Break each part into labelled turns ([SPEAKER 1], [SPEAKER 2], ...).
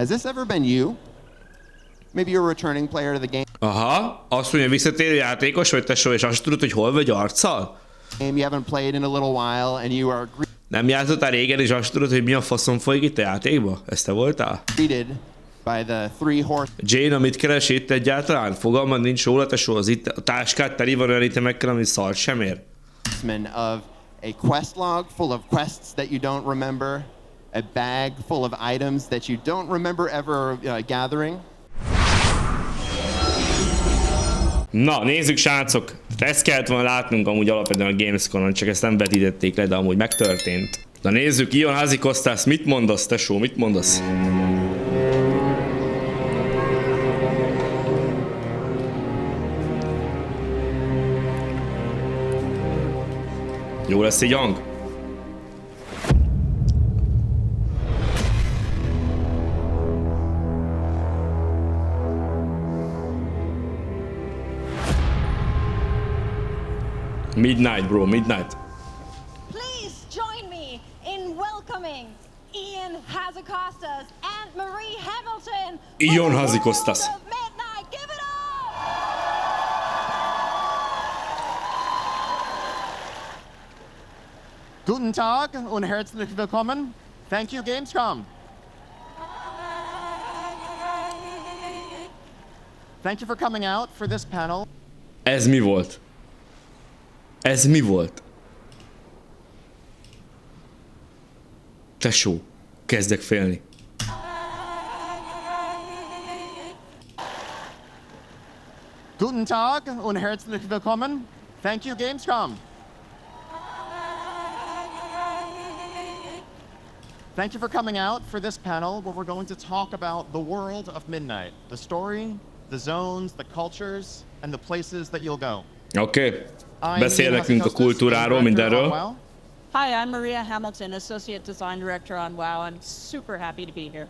[SPEAKER 1] Has this ever been you? Maybe you're a returning player to the game.
[SPEAKER 2] Aha, azt mondja, visszatérő játékos vagy tesó, és azt tudod, hogy hol vagy arccal?
[SPEAKER 1] You haven't played in a little while and you are
[SPEAKER 2] Nem játszottál régen, és azt tudod, hogy mi a faszom folyik itt a játékba? Ezt te voltál?
[SPEAKER 1] greeted by the three horsemen
[SPEAKER 2] Jane, amit keres itt egyáltalán? Fogalmad nincs róla, tesó, az itt a táskát teli van olyan itemekkel, ami szart sem ér.
[SPEAKER 1] of a quest log full of quests that you don't remember, a bag full of items that you don't remember ever gathering.
[SPEAKER 2] Na, nézzük, srácok! Ezt kellett volna látnunk amúgy alapvetően a Gamescom-on, csak ezt nem vetítették le, de amúgy megtörtént. Na nézzük, jön Hazzikostas, mit mondasz, tesó, mit mondasz? Jó lesz így hang? Midnight, bro, midnight.
[SPEAKER 3] Please join me in welcoming Ian Hazzikostas and Marie Hamilton.
[SPEAKER 2] Ian Hazzikostas.
[SPEAKER 3] Midnight, give it up!
[SPEAKER 4] Guten Tag und herzlich willkommen. Thank you, Gamescom. Thank you for coming out for this panel.
[SPEAKER 2] Ez mi volt? Ez mi volt? Tesó, kezdek félni.
[SPEAKER 4] Guten Tag und herzlich willkommen. Thank you, Gamescom. Thank you for coming out for this panel where we're going to talk about the world of Midnight, the story, the zones, the cultures, and the places that you'll go.
[SPEAKER 2] Oké. Beszél nekünk a kultúráról, mindenről.
[SPEAKER 5] Hi, I'm Maria Hamilton, Associate Design Director on WoW. I'm super happy to be here.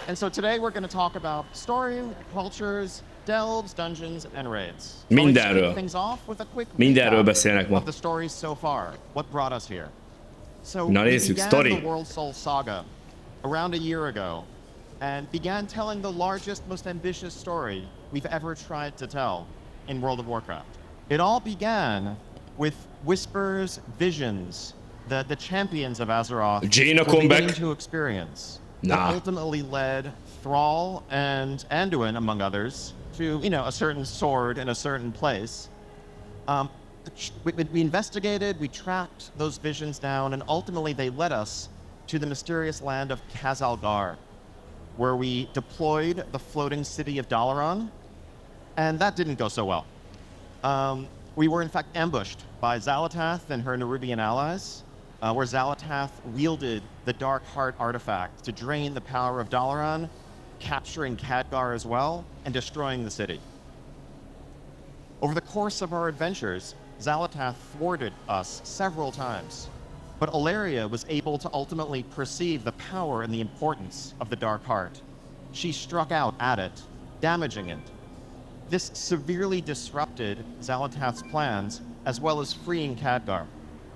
[SPEAKER 4] And so today we're going to talk about story, cultures, delves, dungeons, and raids.
[SPEAKER 2] Mindenről.
[SPEAKER 4] Things off with a quick
[SPEAKER 2] Mindenről beszélnek ma.
[SPEAKER 4] of the stories so far. What brought us here? So
[SPEAKER 2] Na
[SPEAKER 4] we
[SPEAKER 2] nézzük,
[SPEAKER 4] began
[SPEAKER 2] story.
[SPEAKER 4] the World Soul Saga around a year ago and began telling the largest, most ambitious story we've ever tried to tell in World of Warcraft. It all began with whispers, visions that the champions of Azeroth
[SPEAKER 2] Jaina
[SPEAKER 4] were
[SPEAKER 2] come
[SPEAKER 4] beginning
[SPEAKER 2] back.
[SPEAKER 4] to experience.
[SPEAKER 2] Nah.
[SPEAKER 4] That ultimately led Thrall and Anduin, among others, to, you know, a certain sword in a certain place. We investigated, we tracked those visions down, and ultimately they led us to the mysterious land of Khazalgar, where we deployed the floating city of Dalaran, and that didn't go so well. We were in fact ambushed by Xal'atath and her Nerubian allies, where Xal'atath wielded the Dark Heart artifact to drain the power of Dalaran, capturing Khadgar as well, and destroying the city. Over the course of our adventures, Xal'atath thwarted us several times, but Alaria was able to ultimately perceive the power and the importance of the Dark Heart. She struck out at it, damaging it. This severely disrupted Xal'atath's plans, as well as freeing Khadgar.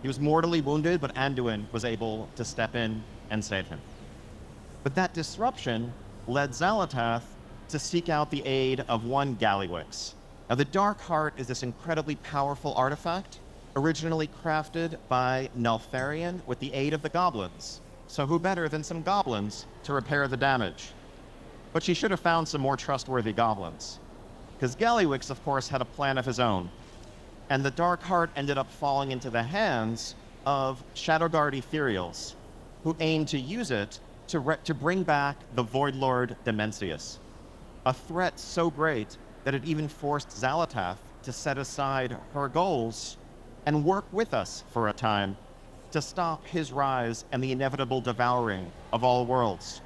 [SPEAKER 4] He was mortally wounded, but Anduin was able to step in and save him. But that disruption led Xal'atath to seek out the aid of one Gallywix. Now, the Dark Heart is this incredibly powerful artifact, originally crafted by Neltharion with the aid of the goblins. So who better than some goblins to repair the damage? But she should have found some more trustworthy goblins, because Gallywix, of course, had a plan of his own. And the Dark Heart ended up falling into the hands of Shadowguard Ethereals, who aimed to use it to bring back the Void Lord Demencius, a threat so great that it even forced Xal'atath to set aside her goals and work with us for a time to stop his rise and the inevitable devouring of all worlds.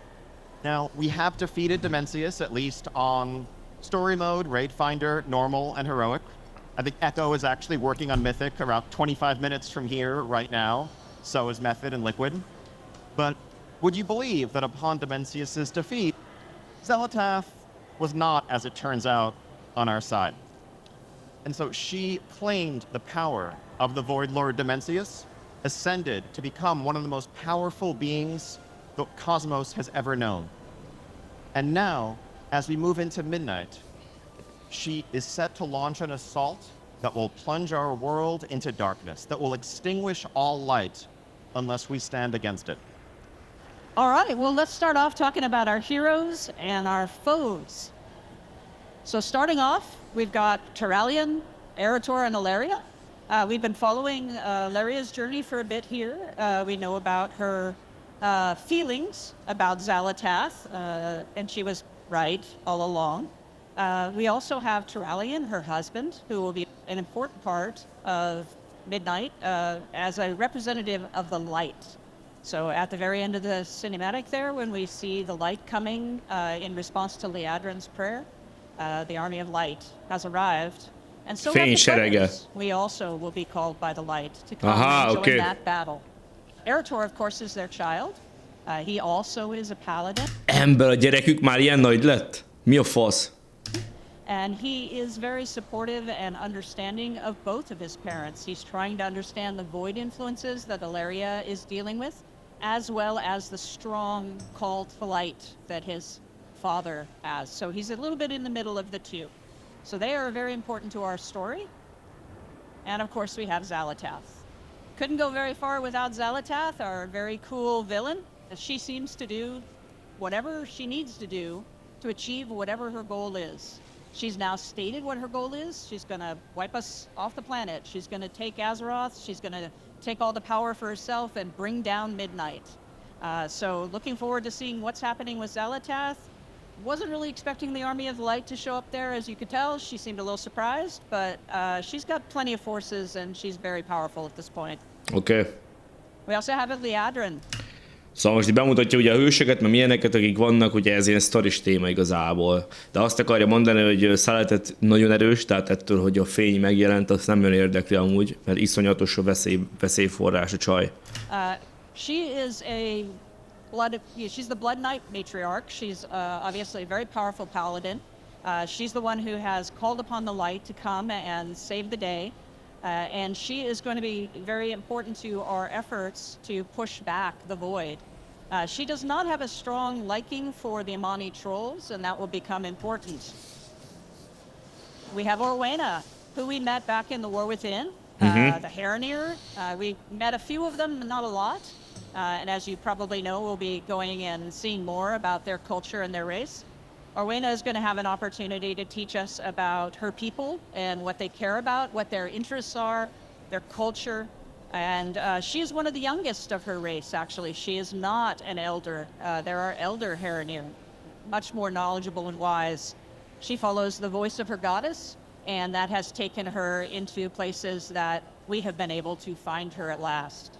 [SPEAKER 4] Now, we have defeated Demencius, at least on story mode, Raid Finder, normal, and heroic. I think Echo is actually working on Mythic around 25 minutes from here right now. So is Method and Liquid. But would you believe that upon Demencius' defeat, Xal'atath was not, as it turns out, on our side. And so she claimed the power of the Void Lord Demencius ascended to become one of the most powerful beings the cosmos has ever known. And now, as we move into midnight, she is set to launch an assault that will plunge our world into darkness, that will extinguish all light unless we stand against it.
[SPEAKER 5] All right, well, let's start off talking about our heroes and our foes. So starting off, we've got Turalyon, Eretor, and Alleria. We've been following Alleria's journey for a bit here. We know about her feelings about Xal'atath, and she was right all along. We also have Turalyon, her husband, who will be an important part of Midnight as a representative of the light. So at the very end of the cinematic there, when we see the light coming in response to Liadrin's prayer, the army of light has arrived. And so have the brothers. We also will be called by the light to come and join that battle. Eretor, of course, is their child. He also is a paladin.
[SPEAKER 2] Ebből a gyerekük már ilyen nagy lett? Mi a fasz?
[SPEAKER 5] And he is very supportive and understanding of both of his parents. He's trying to understand the void influences that Alleria is dealing with, as well as the strong call to light that his father has. So he's a little bit in the middle of the two. So they are very important to our story. And of course we have Xal'atath. Couldn't go very far without Xal'atath, our very cool villain. She seems to do whatever she needs to do to achieve whatever her goal is. She's now stated what her goal is. She's going to wipe us off the planet. She's going to take Azeroth. She's going to take all the power for herself and bring down Midnight. So looking forward to seeing what's happening with Xal'atath. Wasn't really expecting the Army of the Light to show up there, as you could tell. She seemed a little surprised, but she's got plenty of forces and she's very powerful at this point.
[SPEAKER 2] Okay.
[SPEAKER 5] We also have Liadrin.
[SPEAKER 2] Szóval most így bemutatja ugye a hősöket, mert milyeneket, akik vannak, ugye ez ilyen sztoris téma igazából. De azt akarja mondani, hogy Xal'atath nagyon erős, tehát ettől, hogy a fény megjelent, azt nem jön érdekli amúgy, mert iszonyatos a veszélyforrás a csaj.
[SPEAKER 5] She's the Blood Knight matriarch. She's obviously a very powerful paladin. She's the one who has called upon the light to come and save the day. And she is going to be very important to our efforts to push back the void. She does not have a strong liking for the Amani trolls, and that will become important. We have Orwena, who we met back in the War Within, the Heronir. We met a few of them, not a lot. And as you probably know, we'll be going and seeing more about their culture and their race. Orwena is going to have an opportunity to teach us about her people and what they care about, what their interests are, their culture. And she is one of the youngest of her race, actually. She is not an elder. There are elder Heronir, much more knowledgeable and wise. She follows the voice of her goddess, and that has taken her into places that we have been able to find her at last.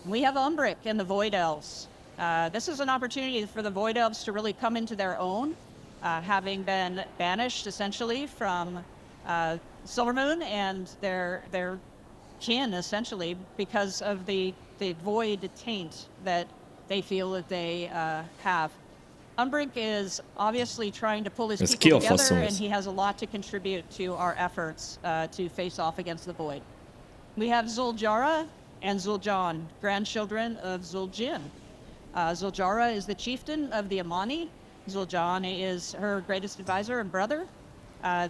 [SPEAKER 5] We have Umbric and the Void Elves. This is an opportunity for the Void Elves to really come into their own, having been banished essentially from Silvermoon and their kin essentially because of the void taint that they feel that they have. Umbric is obviously trying to pull his people together, and he has a lot to contribute to our efforts to face off against the void. We have Zuljara and Zul'Jan, grandchildren of Zul'Jin. Zuljara is the chieftain of the Amani. Zul'Jan is her greatest advisor and brother.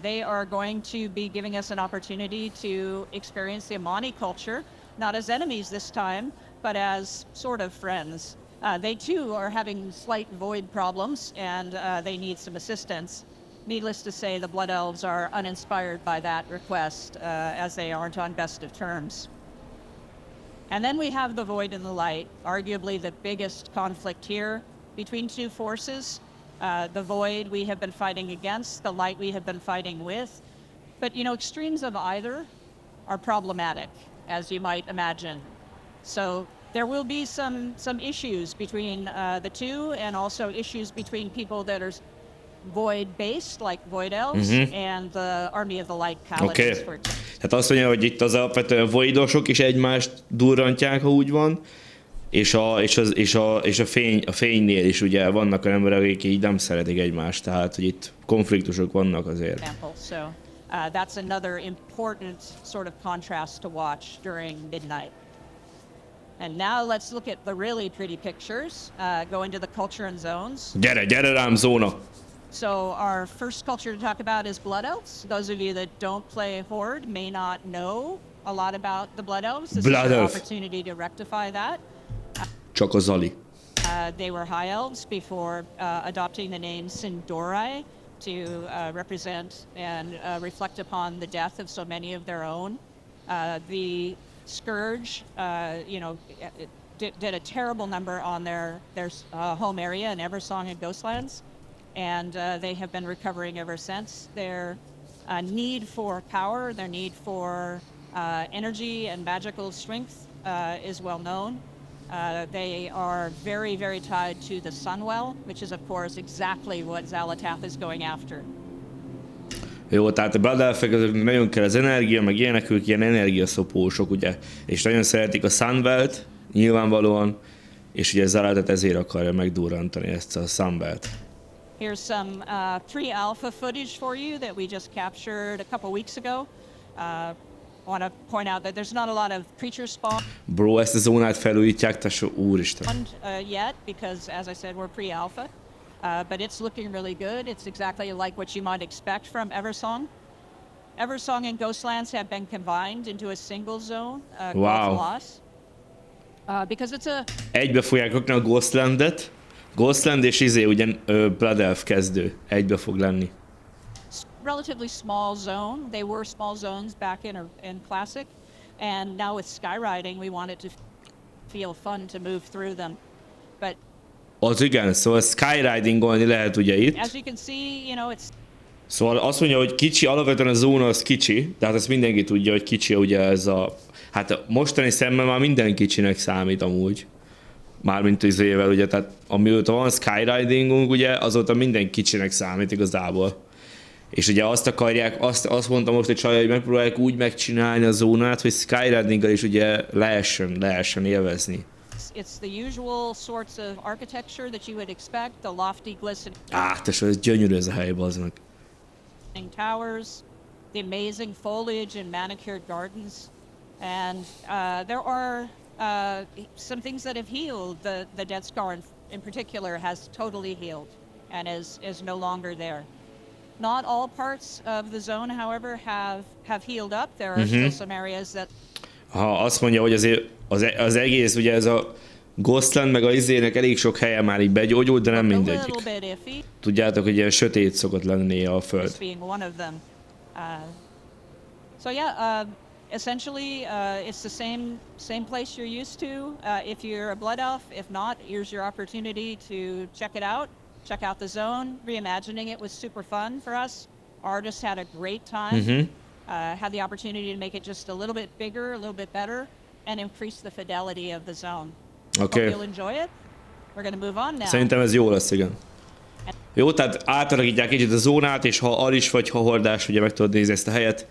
[SPEAKER 5] They are going to be giving us an opportunity to experience the Amani culture, not as enemies this time, but as sort of friends. They too are having slight void problems, and they need some assistance. Needless to say, the Blood Elves are uninspired by that request, as they aren't on best of terms. And then we have the Void and the Light, arguably the biggest conflict here between two forces. The Void we have been fighting against, the Light we have been fighting with. But, you know, extremes of either are problematic, as you might imagine. So there will be some issues between the two, and also issues between people that are void-based, like Void Elves, and the Army of the Light Paladins, for example.
[SPEAKER 2] Tehát azt mondja, hogy itt az alapvetően voidosok is egymást durrantják, ha úgy van, és a fénynél is ugye vannak olyan emberek, akik így nem szeretik egymást, tehát hogy itt konfliktusok vannak azért.
[SPEAKER 5] So, That's another important sort of contrast to watch during midnight. And now let's look at the really pretty pictures, go into the culture and zones.
[SPEAKER 2] Gyere rám, zóna!
[SPEAKER 5] So our first culture to talk about is Blood Elves. Those of you that don't play Horde may not know a lot about the Blood Elves. This is an opportunity to rectify that.
[SPEAKER 2] Csak a Zali.
[SPEAKER 5] They were High Elves before adopting the name Sindorai to represent and reflect upon the death of so many of their own. The Scourge, did a terrible number on their home area in Eversong and Ghostlands, and they have been recovering ever since. Their need for power, their need for energy and magical strength is well known. They are very, very tied to the Sunwell, which is of course exactly what Xalatath is going after.
[SPEAKER 2] Jó, tehát a Blood Elfek nagyon kell az energia, meg ilyenek, ők ilyen energiaszopósok, ugye, és nagyon szeretik a Sunwell-t, nyilvánvalóan, és ugye Xalatat ezért akarja megdurrantani ezt a Sunwell-t.
[SPEAKER 5] Here's some pre-alpha footage for you that we just captured a couple weeks ago. I want to point out that there's not a lot of creature spawn.
[SPEAKER 2] Bro, ezt a zónát felújítják, tesó, úristen.
[SPEAKER 5] Yet, because as I said, we're pre-alpha. But it's looking really good. It's exactly like what you might expect from Eversong. Eversong and Ghostlands have been combined into a single zone,
[SPEAKER 2] Wow.
[SPEAKER 5] Loss. Because it's a...
[SPEAKER 2] Egybe fogják rakni a Ghostlandet. Ghostland és ugyan Blood Elf kezdő. Egybe fog lenni.
[SPEAKER 5] Relatively small zone. They were small zones back in Classic. And now with Skyriding, we want it to feel fun to move through them. But
[SPEAKER 2] Az igen, szóval skyridingolni lehet ugye itt.
[SPEAKER 5] as you can see, it's...
[SPEAKER 2] Szóval azt mondja, hogy kicsi, alapvetően a zóna az kicsi, tehát ezt mindenki tudja, hogy kicsi ugye ez a... Hát a mostani szemben már minden kicsinek számít amúgy. Mármint izével, ugye, tehát amióta van skyridingunk, ugye, azóta minden kicsinek számít igazából. És ugye azt akarják, azt mondtam most egy csaj, hogy megpróbálják úgy megcsinálni a zónát, hogy skyridinggal is ugye lehessen élvezni.
[SPEAKER 5] It's the usual sorts of architecture that you would expect, the lofty glistening
[SPEAKER 2] Tesó, ez gyönyörű ez a hely, bazd meg.
[SPEAKER 5] towers, the amazing foliage and manicured gardens, and there are some things that have healed. The Dead Scar in particular has totally healed and is no longer there. Not all parts of the zone, however, have healed up. There are still some areas that...
[SPEAKER 2] Ha azt mondja, hogy azért az egész, ugye ez a Ghostland meg a izének elég sok helye már így begyógyult, de nem mindegyik. Tudjátok, hogy ilyen sötét szokott lenni a föld.
[SPEAKER 5] So yeah, essentially it's the same place you're used to. If you're a Blood Elf, if not, here's your opportunity to check it out. Check out the zone. Reimagining it was super fun for us. Artists had a great time. Had the opportunity to make it just a little bit bigger, a little bit better, and increase the fidelity of the zone.
[SPEAKER 2] Okay.
[SPEAKER 5] Hope you'll enjoy it. We're going to move on now.
[SPEAKER 2] Szerintem ez jó lesz, igen. Jó, tehát átalakítják kicsit a zónát, és ha alis vagy ha hordás, ugye meg tudod nézni ezt a helyet.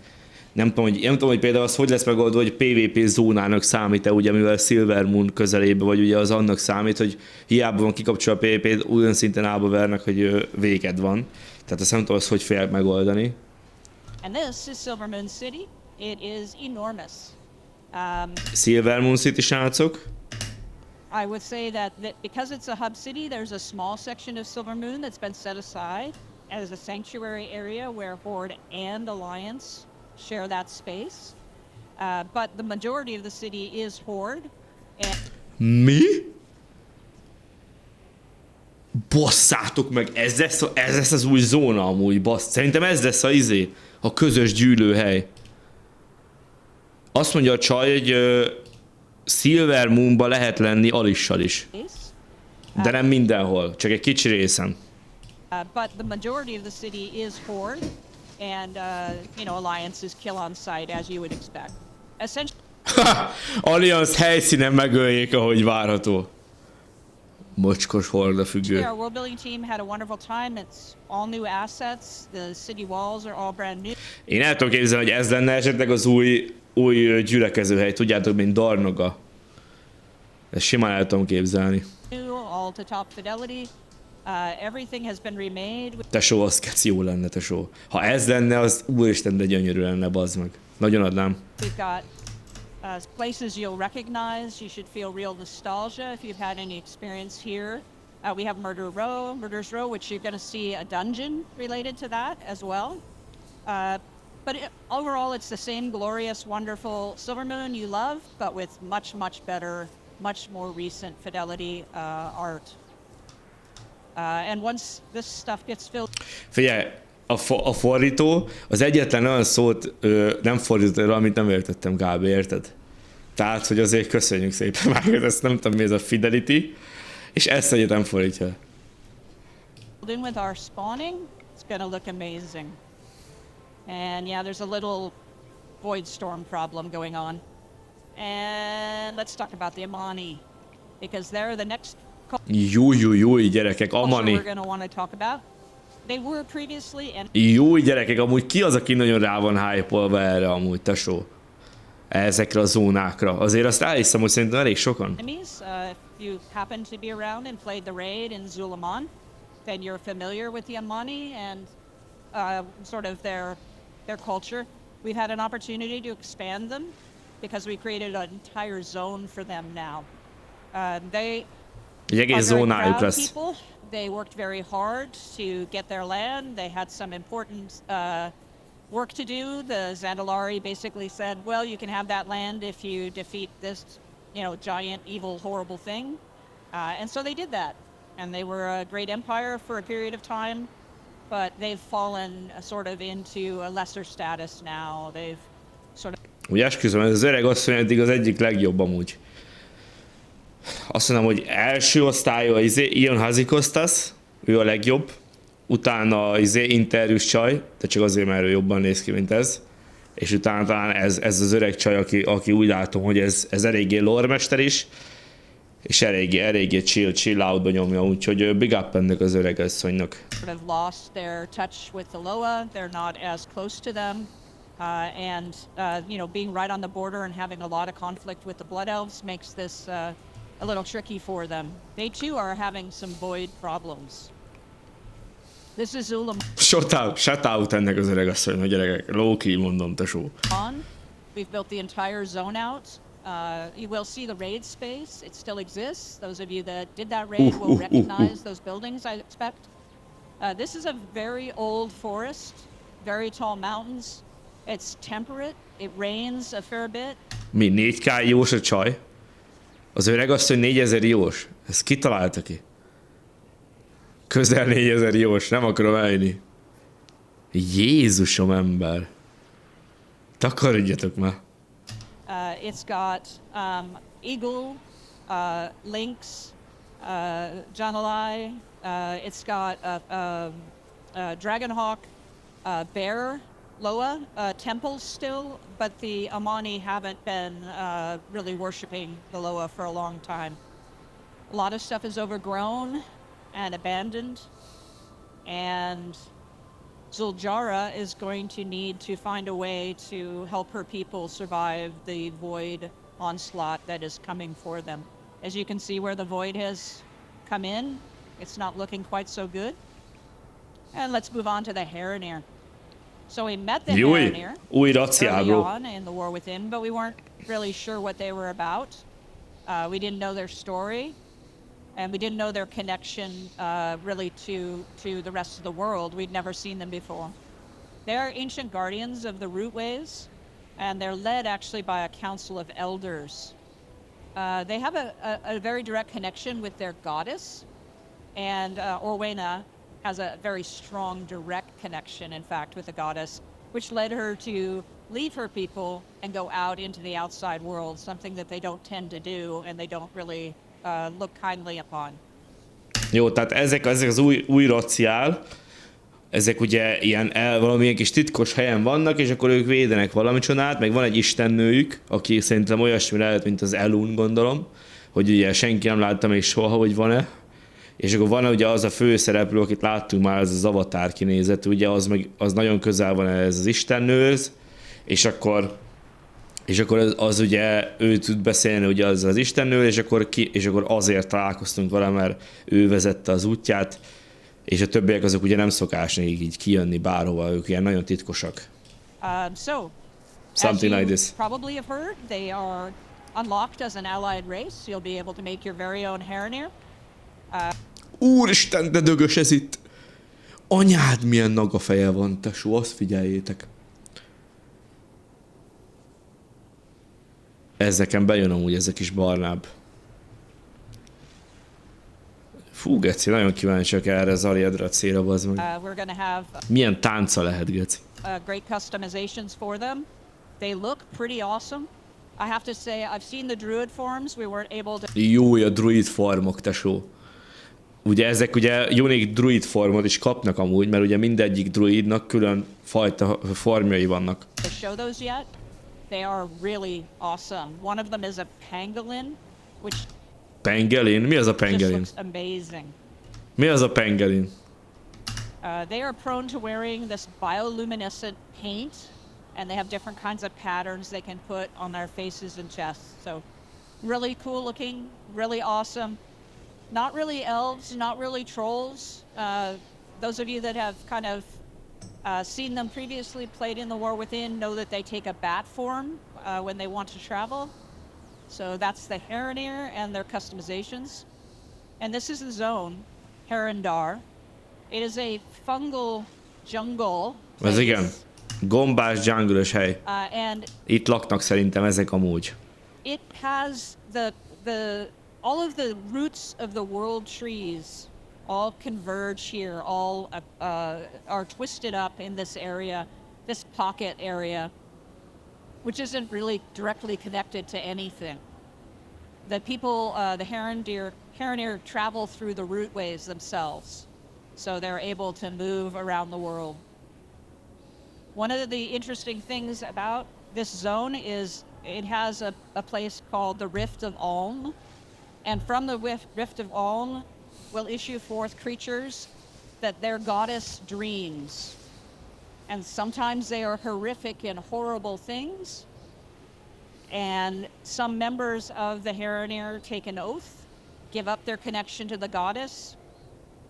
[SPEAKER 2] Nem tudom, hogy például az hogy lesz megoldva, hogy PvP zónának számít-e, ugye, mivel Silver Moon közelébe, vagy ugye az annak számít, hogy hiába van kikapcsolva a PvP-t, olyan szinten állba vernek, hogy véged van. Tehát azt nem tudom, azt hogy fogják megoldani.
[SPEAKER 5] And this is Silver Moon City. It is enormous.
[SPEAKER 2] Silver Moon City, srácok.
[SPEAKER 5] I would say that because it's a hub city, there's a small section of Silver Moon that's been set aside as a sanctuary area where Horde and Alliance share that space. But the majority of the city is Horde.
[SPEAKER 2] Mi? Basszátok meg, ez lesz az új zóna amúgy, bassz. Szerintem ez lesz a közös gyűlőhely. Azt mondja a csaj, hogy Silver Moonba lehet lenni alissal is. De nem mindenhol, csak egy kicsi részen.
[SPEAKER 5] But the majority of the city is Horde, and Alliance is kill on site as you would expect. Essentially,
[SPEAKER 2] Alliance helyszínen megöljék, ahogy várható. Mocskos Horde függő.
[SPEAKER 5] our world building team had a wonderful time. It's all new assets. The city walls are all brand new.
[SPEAKER 2] Én el tudom képzelni, hogy ez lenne esetleg az új gyülekezőhely, tudjátok, mint Darnoga. Ezt simán el tudom képzelni.
[SPEAKER 5] All to top fidelity. Everything has been remade.
[SPEAKER 2] Tesó, az keci jó lenne, tesó. Ha ez lenne, az úristen, de gyönyörű lenne, bazd meg. Nagyon adnám.
[SPEAKER 5] We've got places you'll recognize. You should feel real nostalgia if you've had any experience here. We have Murder's Row, which you're going to see a dungeon related to that as well. Overall, it's the same glorious, wonderful Silvermoon you love, but with much, much better, much more recent fidelity art. And once this stuff gets filled...
[SPEAKER 2] Figyelj, a fordító az egyetlen olyan szót nem fordított erről, amit nem értettem, Gábi, érted? Tehát, hogy azért köszönjük szépen már, ezt nem tudom, mi ez a fidelity, és ezt egyet nem fordítja.
[SPEAKER 5] With our spawning, it's going to look amazing. And yeah, there's a little void storm problem going on. And let's talk about the Amani, because they're the next
[SPEAKER 2] Jó, gyerekek, Amani.
[SPEAKER 5] we're going to want to talk about. They were previously and
[SPEAKER 2] Jó, gyerekek, amúgy ki az, aki nagyon rá van hype-olva erre amúgy, tesó? Ezekre a zónákra. Azért azt elhiszem, hogy szerintem elég sokan.
[SPEAKER 5] enemies. If you happen to be around and played the raid in Zulaman, then you're familiar with the Amani and sort of their culture. We've had an opportunity to expand them because we created an entire zone for them now. They
[SPEAKER 2] Egy egész
[SPEAKER 5] are very
[SPEAKER 2] zónájuk
[SPEAKER 5] proud
[SPEAKER 2] lesz.
[SPEAKER 5] people. They worked very hard to get their land. They had some important work to do. The Zandalari basically said, well, you can have that land if you defeat this, giant, evil, horrible thing. And so they did that. And they were a great empire for a period of time, but they've fallen sort of into a lesser status now. They've sort of...
[SPEAKER 2] Úgy esküszöm, ez az öreg asszony eddig az egyik legjobb amúgy. Azt mondom, hogy első osztályú Ian Hazzikostas, ő a legjobb. Utána interjús csaj, de csak azért, mert ő jobban néz ki, mint ez. És utána talán ez az öreg csaj, aki úgy látom, hogy ez eléggé loremester is, és eléggé chill outba nyomja, úgyhogy big up ennek az öreg asszonynak.
[SPEAKER 5] Sort of lost their touch with the Loa. They're not as close to them. And being right on the border and having a lot of conflict with the Blood Elves makes this a little tricky for them. They too are having some void problems. This is Zulaman.
[SPEAKER 2] Shout out ennek az öreg asszonynak, gyerekek. Low-key mondom, tesó.
[SPEAKER 5] We've built the entire zone out. You will see the raid space. It still exists. Those of you that did that raid will recognize those buildings, I expect. This is a very old forest, very tall mountains. It's temperate. It rains a fair bit.
[SPEAKER 2] Mi, 4K jós a csaj? Az öreg asszony 4000 jós? Ezt kitalálta ki? Közel 4000 jós, nem akarom elhinni. Jézusom ember. Takarodjatok már.
[SPEAKER 5] It's got eagle, lynx, janalai. It's got dragonhawk, bear, Loa, temples still, but the Amani haven't been really worshipping the Loa for a long time. A lot of stuff is overgrown and abandoned, and Zuljara is going to need to find a way to help her people survive the void onslaught that is coming for them. As you can see where the void has come in, it's not looking quite so good. And let's move on to the Heronir. So we met the Heronir early on in the War Within, but we weren't really sure what they were about. We didn't know their story, and we didn't know their connection really to the rest of the world. We'd never seen them before. They're ancient guardians of the rootways, and they're led actually by a council of elders. They have a very direct connection with their goddess, and Orwena has a very strong direct connection, in fact, with the goddess, which led her to leave her people and go out into the outside world, something that they don't tend to do and they don't really look kindly upon.
[SPEAKER 2] Jó, tehát ezek az új raciál, ezek ugye ilyen valamilyen kis titkos helyen vannak, és akkor ők védenek valamicsodát, meg van egy istennőjük, aki szerintem olyasmi lehet, mint az Elun, gondolom, hogy ugye senki nem látta még soha, hogy van-e. És akkor van ugye az a főszereplő, akit láttunk már, ez az avatár kinézet, ugye az nagyon közel van ez az istennőhöz, és akkor És akkor az ugye, ő tud beszélni ugye az istennől, és akkor azért találkoztunk vele, mert ő vezette az útját, és a többiek azok ugye nem szokás így kijönni bárhova, ők ilyen nagyon titkosak. Something like this.
[SPEAKER 5] Probably have heard, they are unlocked as an allied race. You'll be able to make your very own Heronir.
[SPEAKER 2] Úristen, de dögös ez itt! Anyád, milyen naga feje van, tesó, azt figyeljétek. Ezeken bejön amúgy ez a kis barnább. Fú, Geci, nagyon kíváncsiak erre az Ariadra célra, bazd meg. Milyen tánca lehet, Geci?
[SPEAKER 5] Great customizations for them. They look pretty awesome. I have to say, I've seen the druid forms. We weren't able to...
[SPEAKER 2] Jó, a druid formok, tesó. Ugye ezek ugye unique druid formot is kapnak amúgy, mert ugye mindegyik druidnak külön fajta formjai vannak.
[SPEAKER 5] To show those yet? They are really awesome. One of them is a pangolin, which...
[SPEAKER 2] Pangolin? Mi az a pangolin?
[SPEAKER 5] Just looks amazing.
[SPEAKER 2] Mi az a pangolin?
[SPEAKER 5] They are prone to wearing this bioluminescent paint, and they have different kinds of patterns they can put on their faces and chests. So, really cool looking, really awesome. Not really elves, not really trolls. Those of you that have kind of seen them previously, played in the War Within, know that they take a bat form when they want to travel. So that's the Heronir and their customizations. And this is the zone, Herondar. It is a fungal jungle.
[SPEAKER 2] Ez igen. Gombás jungle-ös hely. Itt laknak szerintem ezek amúgy.
[SPEAKER 5] It has all of the roots of the world trees all converge here, all are twisted up in this area, this pocket area, which isn't really directly connected to anything. The people, the Heronir travel through the rootways themselves, so they're able to move around the world. One of the interesting things about this zone is it has a place called the Rift of Olm, and from the Rift of Olm will issue forth creatures that their goddess dreams. And sometimes they are horrific and horrible things. And some members of the Heronir take an oath, give up their connection to the goddess,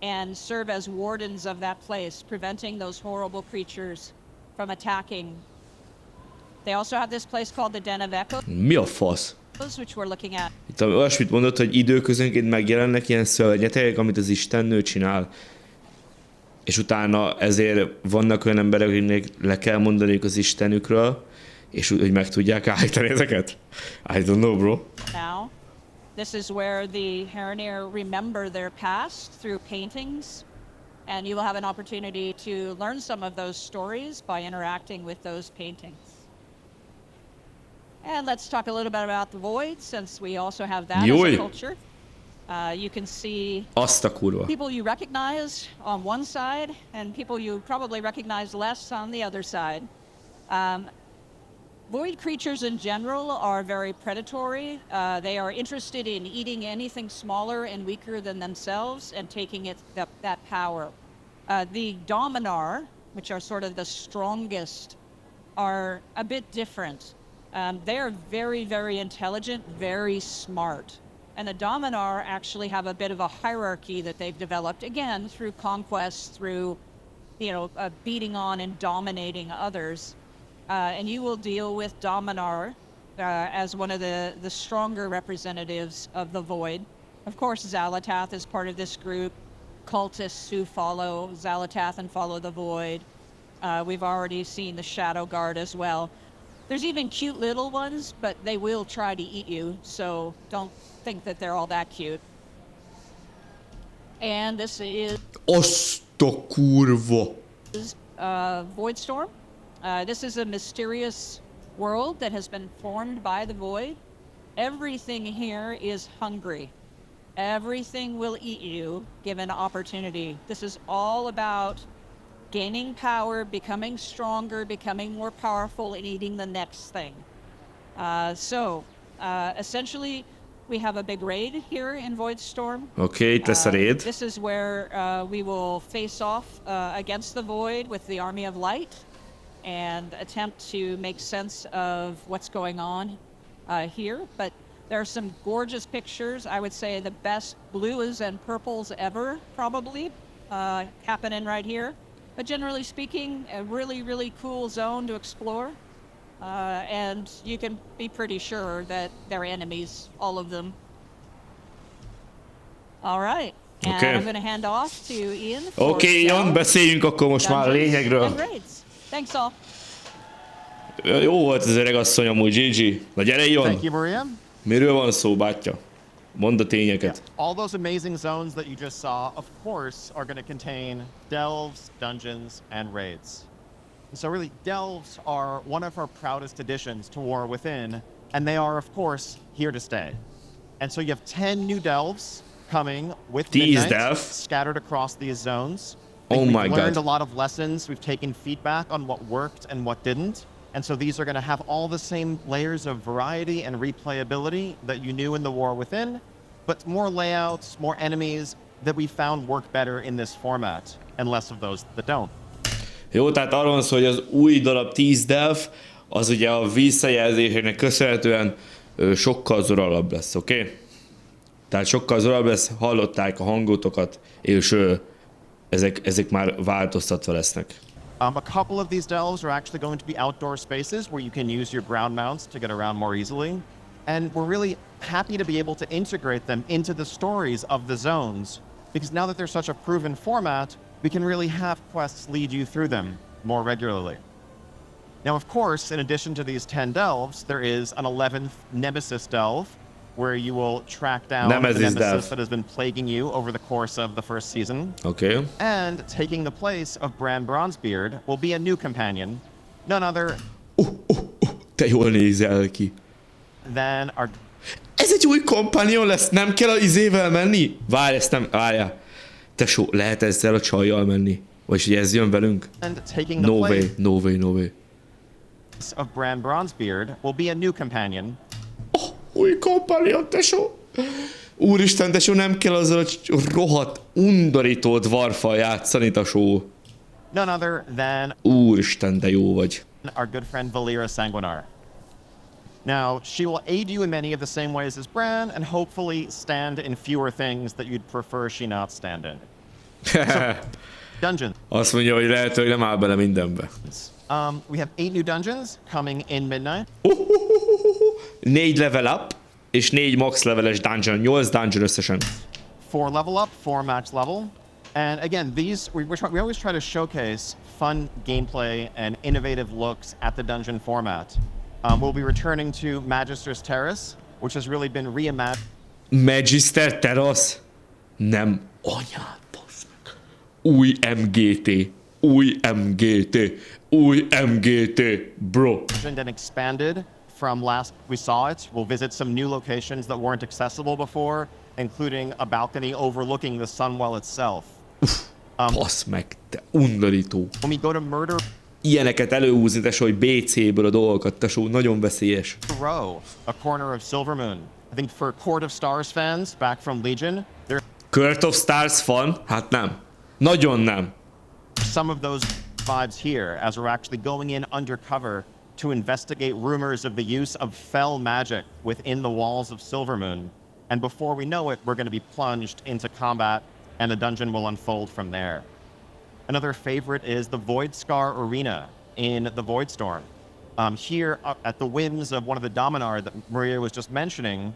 [SPEAKER 5] and serve as wardens of that place, preventing those horrible creatures from attacking. They also have this place called the Den of Echoes.
[SPEAKER 2] Mi a fasz?
[SPEAKER 5] Which we're looking at.
[SPEAKER 2] Itt olyasmit mondott, hogy időközönként megjelennek ilyen szörnyetegek, amit az istennő csinál. És utána ezért vannak olyan emberek, akiknek le kell mondaniuk az istenükről, és hogy meg tudják állítani ezeket? I don't know, bro.
[SPEAKER 5] Now, this is where the Heronir remember their past through paintings, and you will have an opportunity to learn some of those stories by interacting with those paintings. And let's talk a little bit about the void, since we also have that as a culture. You can see people you recognize on one side and people you probably recognize less on the other side. Void creatures in general are very predatory. They are interested in eating anything smaller and weaker than themselves and taking that power. The Dominar, which are sort of the strongest, are a bit different. They are very, very intelligent, very smart. And the Dominar actually have a bit of a hierarchy that they've developed, again, through conquest, through, beating on and dominating others. And you will deal with Dominar as one of the stronger representatives of the Void. Of course, Xalatath is part of this group. Cultists who follow Xalatath and follow the Void. We've already seen the Shadow Guard as well. There's even cute little ones, but they will try to eat you, so don't think that they're all that cute. And this is...
[SPEAKER 2] Asta kurva!
[SPEAKER 5] Voidstorm. This is a mysterious world that has been formed by the Void. Everything here is hungry. Everything will eat you given opportunity. This is all about gaining power, becoming stronger, becoming more powerful, and eating the next thing. Essentially, we have a big raid here in Voidstorm.
[SPEAKER 2] Okay, that's a raid.
[SPEAKER 5] This is where we will face off against the Void with the Army of Light. and attempt to make sense of what's going on here. But there are some gorgeous pictures. I would say the best blues and purples ever, probably, happening right here. But generally speaking, a really, really cool zone to explore. And you can be pretty sure that they're enemies, all of them. All right. And
[SPEAKER 2] Okay.
[SPEAKER 5] I'm going to hand off to Ian. for
[SPEAKER 2] Oké, Ian,
[SPEAKER 5] Delve,
[SPEAKER 2] beszéljünk akkor most már a
[SPEAKER 5] Dungeons,
[SPEAKER 2] lényegről.
[SPEAKER 5] and Raids. Thanks all.
[SPEAKER 2] Jó volt ez öreg asszony amúgy, GG. Na gyere, Ian!
[SPEAKER 4] Thank you, Maria.
[SPEAKER 2] Miről van szó, bátya? Mondd a tényeket.
[SPEAKER 4] All those amazing zones that you just saw, of course, are going to contain delves, dungeons, and raids. And so really, delves are one of our proudest additions to War Within, and they are, of course, here to stay. And so you have 10 new delves coming with Midnight,
[SPEAKER 2] delve?
[SPEAKER 4] scattered across these zones.
[SPEAKER 2] Oh
[SPEAKER 4] We've
[SPEAKER 2] my
[SPEAKER 4] learned
[SPEAKER 2] God.
[SPEAKER 4] a lot of lessons. We've taken feedback on what worked and what didn't. And so these are going to have all the same layers of variety and replayability that you knew in the War Within, but more layouts, more enemies that we found work better in this format, and less of those that don't.
[SPEAKER 2] Jó, tehát arról van szó, hogy az új darab 10 delv, az ugye a visszajelzésének köszönhetően sokkal zorabb lesz, oké? Okay? Tehát sokkal zorabb lesz, hallották a hangotokat, és ezek már változtatva lesznek.
[SPEAKER 4] A couple of these delves are actually going to be outdoor spaces where you can use your ground mounts to get around more easily. And we're really happy to be able to integrate them into the stories of the zones, because now that they're such a proven format, we can really have quests lead you through them more regularly. Now, of course, in addition to these 10 delves, there is an 11th Nemesis delve, where you will track down the
[SPEAKER 2] Nemesis
[SPEAKER 4] nemesis
[SPEAKER 2] delve.
[SPEAKER 4] that has been plaguing you over the course of the first season.
[SPEAKER 2] Oké. Okay.
[SPEAKER 4] And taking the place of Bran Bronzebeard will be a new companion, none other
[SPEAKER 2] Te jól nézel ki.
[SPEAKER 4] than our
[SPEAKER 2] Ez egy új kompanion lesz, nem kell a izével menni? Várj, ezt nem, várjál. Tesó, lehet ezzel a csajjal menni? Vagy hogy ez jön velünk?
[SPEAKER 4] and taking the
[SPEAKER 2] No
[SPEAKER 4] place
[SPEAKER 2] way, no way, no way.
[SPEAKER 4] of Bran Bronzebeard will be a new companion,
[SPEAKER 2] Új kompanion, tesó! Úristen, tesó, nem kell azzal a rohadt, undorító dwarfal játszani, tesó.
[SPEAKER 4] none other than
[SPEAKER 2] Úristen, de jó vagy.
[SPEAKER 4] our good friend Valera Sanguinar. Now, she will aid you in many of the same ways as Bran, and hopefully stand in fewer things that you'd prefer she not stand in. Dungeons.
[SPEAKER 2] Azt mondja, hogy lehetőleg nem áll bele mindenbe.
[SPEAKER 4] We have 8 new dungeons coming in Midnight.
[SPEAKER 2] 4 level up, és 4 max leveles dungeon, 8 dungeon összesen.
[SPEAKER 4] 4 level up, 4 max level. And again, these we always try to showcase fun gameplay and innovative looks at the dungeon format. We'll be returning to Magister's Terrace, which has really been reimagined.
[SPEAKER 2] Magister Terrace? Nem. Anyád, bassz meg. Új MGT. Új MGT. Új MGT, bro.
[SPEAKER 4] And expanded from last we saw it. We'll visit some new locations that weren't accessible before, including a balcony overlooking the Sunwell itself.
[SPEAKER 2] Bassz meg, te undorító.
[SPEAKER 4] When we go to Murder
[SPEAKER 2] Ilyeneket előhúzni, tesó, hogy BC-ből a dolgokat, tesó, nagyon veszélyes.
[SPEAKER 4] Row, a corner of Silvermoon. I think for Court of Stars fans back from Legion, there's
[SPEAKER 2] Court of Stars fan? Hát nem. Nagyon nem.
[SPEAKER 4] some of those vibes here as we're actually going in undercover to investigate rumors of the use of fell magic within the walls of Silvermoon. And before we know it, we're going to be plunged into combat and the dungeon will unfold from there. Another favorite is the Void Scar Arena in the Voidstorm. Here, at the whims of one of the Dominar that Maria was just mentioning,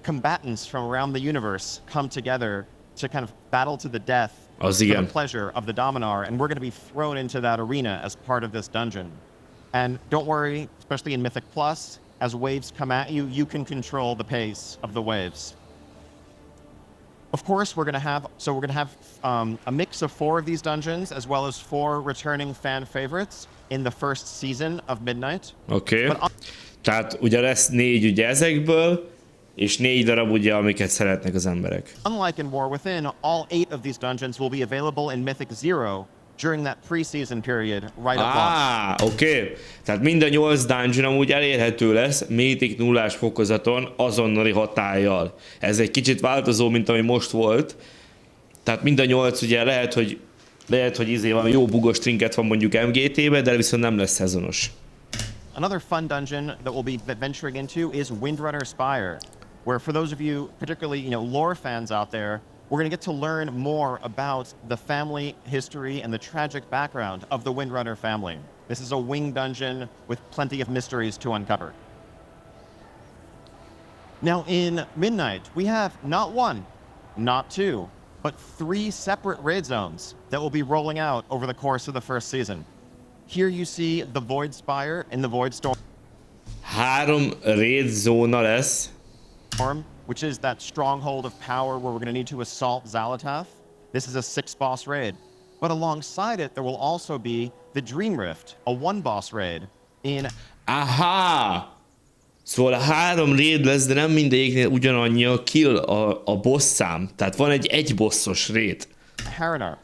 [SPEAKER 4] combatants from around the universe come together to kind of battle to the death
[SPEAKER 2] Az
[SPEAKER 4] for
[SPEAKER 2] igen.
[SPEAKER 4] the pleasure of the Dominar, and we're going to be thrown into that arena as part of this dungeon. And don't worry, especially in Mythic Plus, as waves come at you, you can control the pace of the waves. Of course, we're going to have a mix of 4 of these dungeons, as well as 4 returning fan favorites in the first season of Midnight.
[SPEAKER 2] Oké. Okay. Tehát ugye lesz 4 ugye ezekből, és 4 darab ugye, amiket szeretnek az emberek.
[SPEAKER 4] Unlike in War Within, all 8 of these dungeons will be available in Mythic Zero during that pre-season period right at launch.
[SPEAKER 2] Oké. Okay. Tehát mind a 8 dungeon amúgy elérhető lesz Mythic 0-ás fokozaton azonnali hatállyal. Ez egy kicsit változó, mint ami most volt. Tehát mind a 8 ugye lehet, hogy Lehet, hogy van jó bugos trinket van mondjuk MGT-be, de viszont nem lesz szezonos.
[SPEAKER 4] Another fun dungeon that we'll be venturing into is Windrunner Spire, where for those of you, particularly lore fans out there, we're going to get to learn more about the family history and the tragic background of the Windrunner family. This is a wing dungeon with plenty of mysteries to uncover. Now in Midnight, we have not one, not two, but 3 separate raid zones that will be rolling out over the course of the first season. Here you see the Void Spire and the Void Storm.
[SPEAKER 2] 3 raid zóna lesz.
[SPEAKER 4] Which is that stronghold of power where we're going to need to assault Xalatath. This is a 6-boss raid. But alongside it, there will also be the Dream Rift, a 1-boss raid in...
[SPEAKER 2] Aha! Szóval 3 raid lesz, de nem mindegyiknél ugyanannyi a kill a boss szám. Tehát van egy bossos raid.
[SPEAKER 4] Harinar.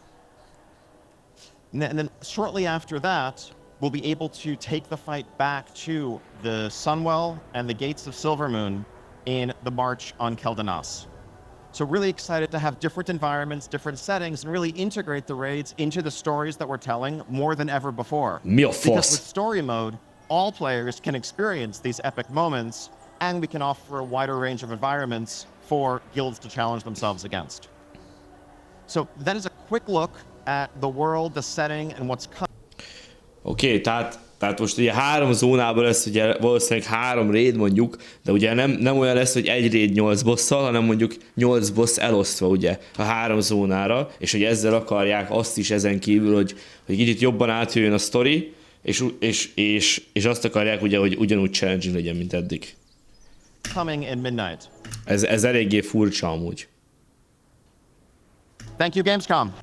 [SPEAKER 4] And then shortly after that, we'll be able to take the fight back to the Sunwell and the Gates of Silvermoon in the March on Keldanas. So really excited to have different environments, different settings, and really integrate the raids into the stories that we're telling more than ever before.
[SPEAKER 2] Mi a
[SPEAKER 4] Because
[SPEAKER 2] fasz?
[SPEAKER 4] with story mode, all players can experience these epic moments, and we can offer a wider range of environments for guilds to challenge themselves against. So that is a quick look at the world, the setting, and what's coming.
[SPEAKER 2] Oké, tehát most ugye 3 zónában lesz ugye valószínűleg 3 raid mondjuk, de ugye nem olyan lesz, hogy egy raid 8 bosszal, hanem mondjuk 8 boss elosztva ugye a 3 zónára, és hogy ezzel akarják azt is ezen kívül, hogy kicsit jobban átjöjjön a sztori, és azt akarják ugye, hogy ugyanúgy challenging legyen, mint eddig.
[SPEAKER 4] Coming in Midnight.
[SPEAKER 2] Ez eléggé furcsa amúgy.
[SPEAKER 4] Thank you, Gamescom.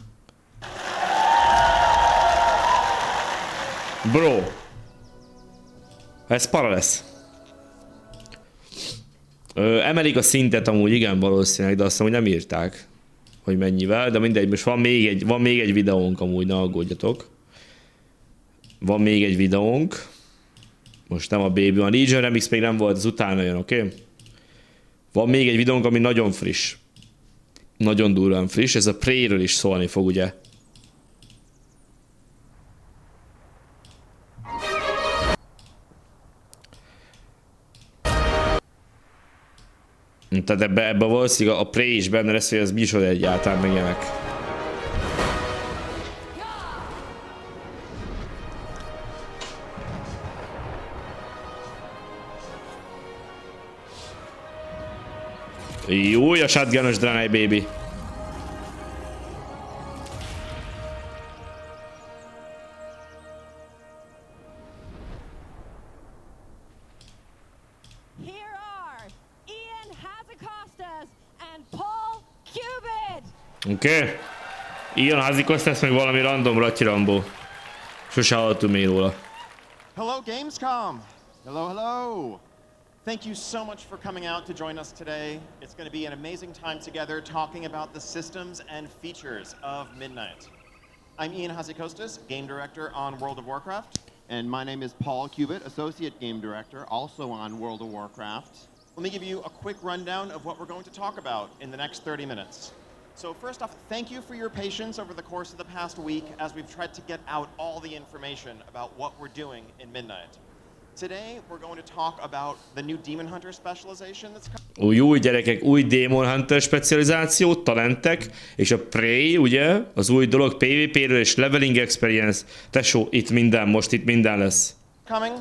[SPEAKER 2] Bro. Ez para lesz. Emelik a szintet amúgy, igen, valószínűleg, de azt hiszem, hogy nem írták, hogy mennyivel, de mindegy, most van még egy videónk amúgy, ne aggódjatok. Van még egy videónk. Most nem a Baby, a Legion Remix még nem volt, az utána jön, oké? Okay? Van még egy videónk, ami nagyon friss. Nagyon durván friss, ez a Prey-ről is szólni fog, ugye? Tehát ebben valószínűleg a Prey is benne lesz, hogy ez micsoda egyáltalán meg ilyenek. Jó, a shotgunos dránáj, baby.
[SPEAKER 3] Here are Hazzikostas and Paul Cubit.
[SPEAKER 2] Oké. Ilyen Hazzikostas meg valami random ratyirambó. Sose hallottunk még róla.
[SPEAKER 4] Hello, Gamescom. Hello, hello. Thank you so much for coming out to join us today. It's going to be an amazing time together talking about the systems and features of Midnight. I'm Ian Hazzikostas, Game Director on World of Warcraft.
[SPEAKER 1] And my name is Paul Cubit, Associate Game Director, also on World of Warcraft.
[SPEAKER 4] Let me give you a quick rundown of what we're going to talk about in the next 30 minutes. So first off, thank you for your patience over the course of the past week as we've tried to get out all the information about what we're doing in Midnight. Today, we're going to talk about the new Demon Hunter specialization that's coming.
[SPEAKER 2] Új gyerekek, új Demon Hunter specializáció, talentek, és a Prey, ugye, az új dolog PvP-ről és Leveling Experience. Tesó, itt minden lesz.
[SPEAKER 4] Coming,